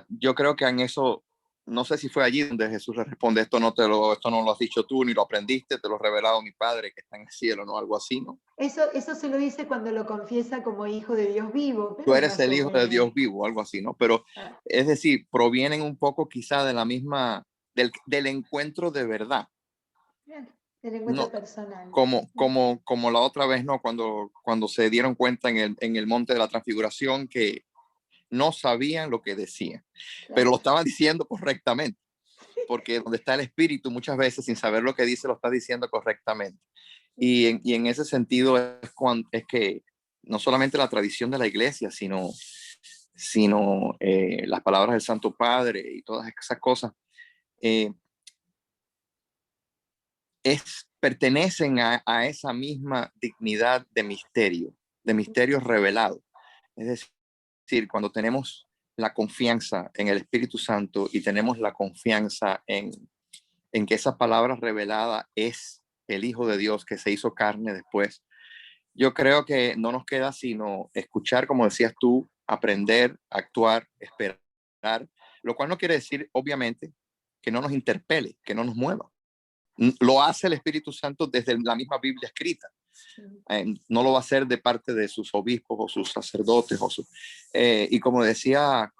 yo creo que en eso, no sé si fue allí donde Jesús le responde, esto no lo has dicho tú, ni lo aprendiste, te lo ha revelado mi Padre que está en el cielo, ¿no? Algo así, ¿no? Eso se lo dice cuando lo confiesa como hijo de Dios vivo. Tú eres el hijo de Dios vivo, algo así, ¿no? Pero, es decir, provienen un poco quizá de la misma, del encuentro de verdad. El encuentro No, personal. como la otra vez, ¿no? Cuando se dieron cuenta en el monte de la transfiguración que no sabían lo que decían, pero lo estaban diciendo correctamente, porque donde está el espíritu muchas veces sin saber lo que dice lo está diciendo correctamente. Y en ese sentido es que no solamente la tradición de la iglesia, sino las palabras del Santo Padre y todas esas cosas, pertenecen a esa misma dignidad de misterio revelado. Es decir, cuando tenemos la confianza en el Espíritu Santo y tenemos la confianza en que esa palabra revelada es el Hijo de Dios que se hizo carne después, yo creo que no nos queda sino escuchar, como decías tú, aprender, actuar, esperar, lo cual no quiere decir, obviamente, que no nos interpele, que no nos mueva. Lo hace el Espíritu Santo desde la misma Biblia escrita. No lo va a hacer de parte de sus obispos o sus sacerdotes. Y como decías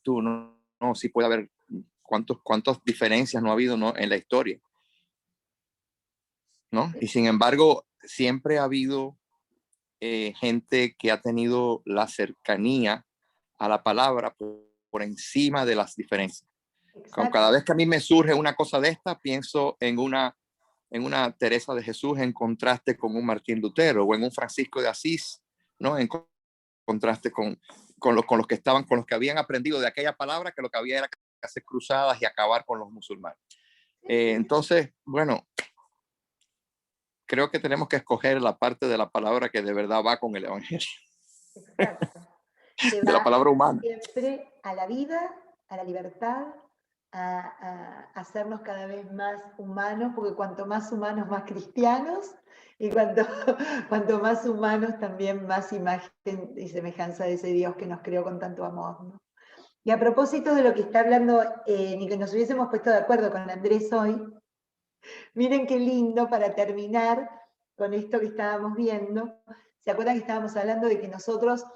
tú, no, sí puede haber cuántas diferencias no ha habido, ¿no?, en la historia, ¿no? Y sin embargo, siempre ha habido gente que ha tenido la cercanía a la palabra por encima de las diferencias. Cada vez que a mí me surge una cosa de esta, pienso en una Teresa de Jesús en contraste con un Martín Lutero, o en un Francisco de Asís, ¿no?, en contraste con los que habían aprendido de aquella palabra, que lo que había era hacer cruzadas y acabar con los musulmanes. Entonces, bueno, creo que tenemos que escoger la parte de la palabra que de verdad va con el evangelio. Exacto. De la palabra humana. Siempre a la vida, a la libertad, a hacernos cada vez más humanos, porque cuanto más humanos, más cristianos, y cuanto más humanos, también más imagen y semejanza de ese Dios que nos creó con tanto amor, ¿no? Y a propósito de lo que está hablando, ni que nos hubiésemos puesto de acuerdo con Andrés hoy, miren qué lindo para terminar con esto que estábamos viendo. ¿Se acuerdan que estábamos hablando de que nosotros,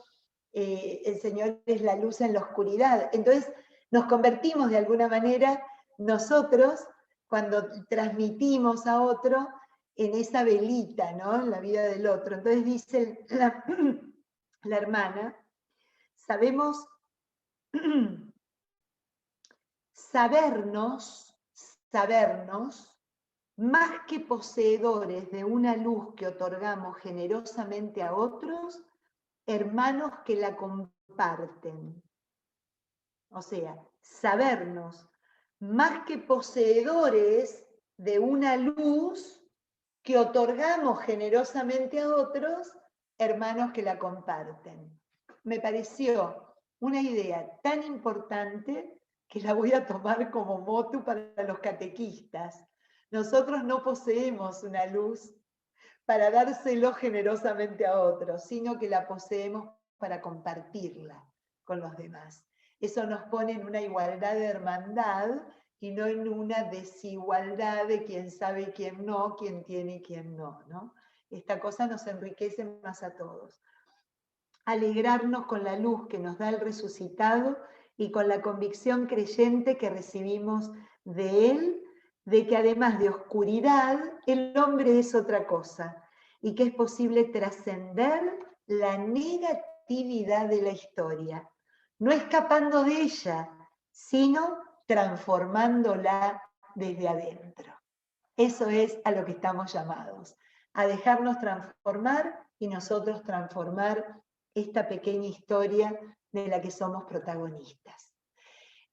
el Señor es la luz en la oscuridad? Entonces nos convertimos de alguna manera nosotros, cuando transmitimos a otro, en esa velita, ¿no?, en la vida del otro. Entonces dice la hermana, sabernos, más que poseedores de una luz que otorgamos generosamente a otros, hermanos que la comparten. O sea, sabernos más que poseedores de una luz que otorgamos generosamente a otros, hermanos que la comparten. Me pareció una idea tan importante que la voy a tomar como motu para los catequistas. Nosotros no poseemos una luz para dárselo generosamente a otros, sino que la poseemos para compartirla con los demás. Eso nos pone en una igualdad de hermandad y no en una desigualdad de quién sabe y quién no, quién tiene y quién no, ¿no? Esta cosa nos enriquece más a todos. Alegrarnos con la luz que nos da el resucitado y con la convicción creyente que recibimos de él, de que además de oscuridad, el hombre es otra cosa y que es posible trascender la negatividad de la historia, no escapando de ella, sino transformándola desde adentro. Eso es a lo que estamos llamados, a dejarnos transformar y nosotros transformar esta pequeña historia de la que somos protagonistas.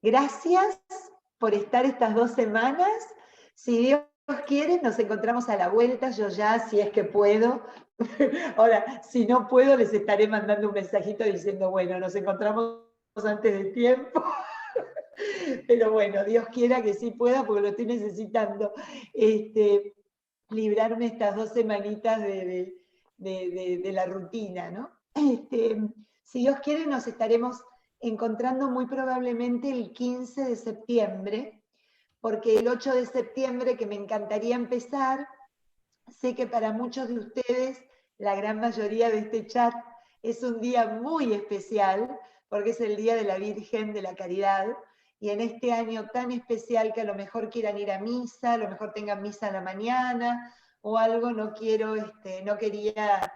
Gracias por estar estas 2 semanas. Si Dios quiere, nos encontramos a la vuelta, yo ya, si es que puedo. Ahora, si no puedo, les estaré mandando un mensajito diciendo, bueno, nos encontramos antes de tiempo. Pero bueno, Dios quiera que sí pueda, porque lo estoy necesitando. Librarme estas 2 semanitas de la rutina, ¿no? Si Dios quiere, nos estaremos encontrando muy probablemente el 15 de septiembre, porque el 8 de septiembre, que me encantaría empezar, sé que para muchos de ustedes, la gran mayoría de este chat, es un día muy especial, porque es el Día de la Virgen de la Caridad, y en este año tan especial que a lo mejor quieran ir a misa, a lo mejor tengan misa a la mañana, o algo, no quería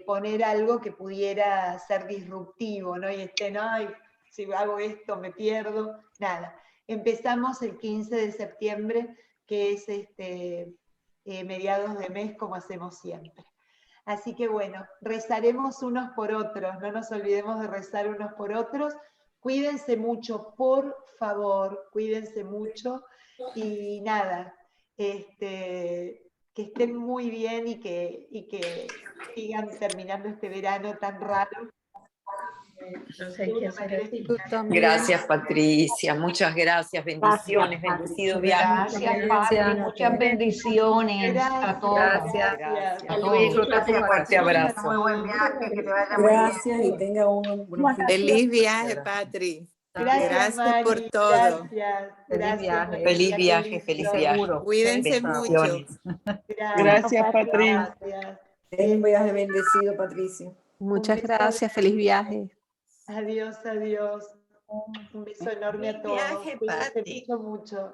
poner algo que pudiera ser disruptivo, ¿no? Y ay, si hago esto me pierdo, nada. Empezamos el 15 de septiembre, que es mediados de mes, como hacemos siempre. Así que bueno, rezaremos unos por otros, no nos olvidemos de rezar unos por otros. Cuídense mucho, por favor, cuídense mucho. Y nada, que estén muy bien y que sigan terminando este verano tan raro. Gracias, Patricia. Muchas gracias. Bendiciones. Bendecido viaje. Gracias, Padre. Muchas bendiciones a todos. Gracias. A todos. Un fuerte abrazo. Muy buen viaje. Que te vaya muy bien. Gracias y tenga un buen fin de Feliz semana. viaje, Patri. Gracias, Mari, por todo. Gracias, Feliz viaje. Feliz viaje, feliz viaje. Seguro. Cuídense mucho. Bendiciones. Gracias, Patricia. Gracias. Ten un viaje bendecido, Patricia. Muchas beso gracias, feliz viaje. Adiós, adiós. Un beso enorme a Feliz todos. viaje, Cuídense Pati. mucho, mucho.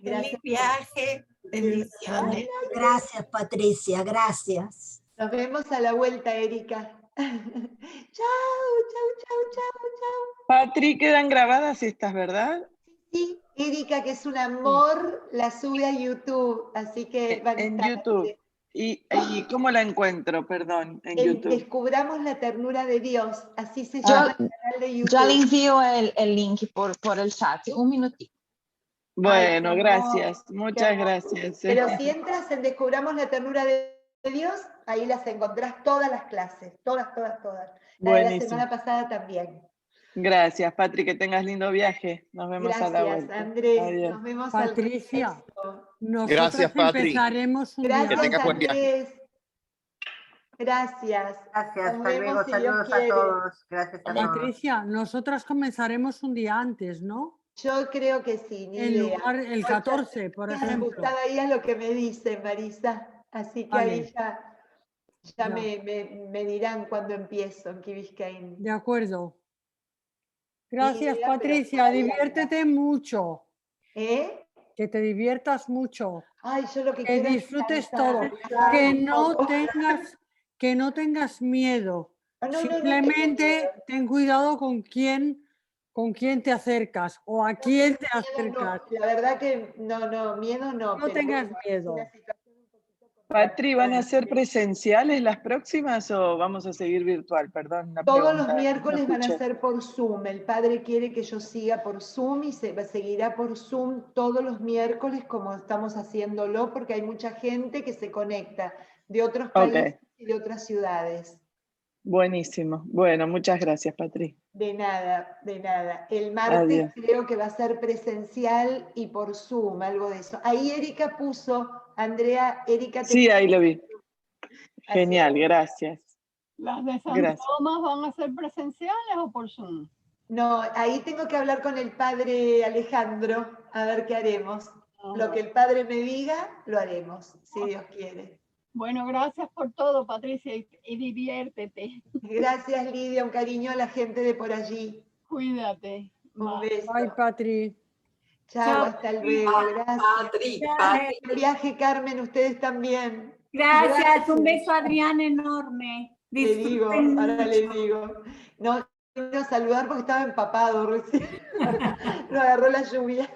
Feliz viaje. Bendiciones. Gracias, Patricia, gracias. Nos vemos a la vuelta, Erika. Chau. Patri, quedan grabadas estas, ¿verdad? Sí, Erika, que es un amor, la sube a YouTube, así que van a En estar. YouTube. ¿Y cómo la encuentro, perdón, en YouTube? Descubramos la ternura de Dios, así se llama el canal de YouTube. Ya le envío el link por el chat, un minutito. Bueno, Ay, gracias, qué muchas amor. gracias. Pero si entras en Descubramos la ternura de Dios, ahí las encontrás todas las clases, todas. La de la Buenísimo. semana pasada también. Gracias, Patri, que tengas lindo viaje. Nos vemos a la Gracias, vuelta. Andrés. Adiós. Nos vemos Patricia, al regreso. nosotros Gracias, Patri. empezaremos un día. Gracias, Que tengas buen viaje. Andrés. Gracias. Gracias, Nos hasta vemos luego, si Dios saludos a quiere. todos. Gracias a todos. Patricia, nosotras comenzaremos un día antes, ¿no? Yo creo que sí, ni En idea. lugar, el 14, por ejemplo. Ajustada ahí a lo que me dice Marisa. Así que ahí Vale. ya me dirán cuándo empiezo en Key Biscayne. De acuerdo. Gracias, idea, pero Patricia. todavía Diviértete mucho. ¿Eh? Que te diviertas mucho. Ay, yo lo que Que quiero es disfrutes descansar, todo. relajar Que un no poco. tengas miedo. No, no tengo Simplemente miedo. ten cuidado con quién te acercas o a quién te Miedo acercas. no, la verdad que no, miedo no. No pero tengas bueno, miedo. es una situación un poquito Patri, ¿van a complicada. ser presenciales las próximas o vamos a seguir virtual? Perdón, una Todos pregunta, los no miércoles van a escuché. ser por Zoom. El padre quiere que yo siga por Zoom y seguirá por Zoom todos los miércoles como estamos haciéndolo, porque hay mucha gente que se conecta de otros países y de otras ciudades. Buenísimo. Bueno, muchas gracias, Patri. De nada, de nada. El martes Adiós. creo que va a ser presencial y por Zoom, algo de eso. Ahí Erika puso, Andrea, Erika. Sí, ahí lo vi. Así Genial, es. gracias. ¿Las de San Gracias. Tomás van a ser presenciales o por Zoom? No, ahí tengo que hablar con el padre Alejandro, a ver qué haremos. Lo que el padre me diga, lo haremos, si Dios quiere. Bueno, gracias por todo, Patricia, y diviértete. Gracias, Lidia, un cariño a la gente de por allí. Cuídate. Un beso. Bye, Patri. Chao, hasta luego, gracias. Patri. Buen viaje, Carmen, ustedes también. Gracias, un beso a Adriana enorme. Le digo, Disfruten ahora le mucho. digo. No quiero a saludar porque estaba empapado recién. Lo agarró la lluvia.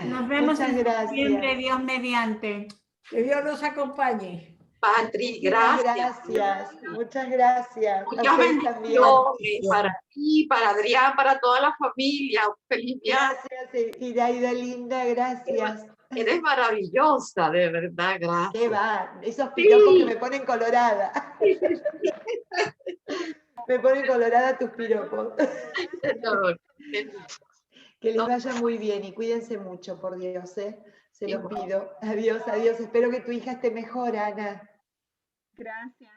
Nos vemos Muchas en gracias. septiembre, Dios mediante. Que Dios los acompañe. Patri, Muchas gracias. gracias. Muchas gracias. Muchas A ustedes también. bendiciones para ti, para Adrián, para toda la familia. Feliz viaje. Gracias, Iraida linda, gracias. Eres maravillosa, de verdad, gracias. ¿Qué va? Esos piropos que me ponen colorada. Me ponen colorada tus piropos. Que les vaya muy bien y cuídense mucho, por Dios, ¿eh? Se los pido. Adiós, adiós. Espero que tu hija esté mejor, Ana. Gracias.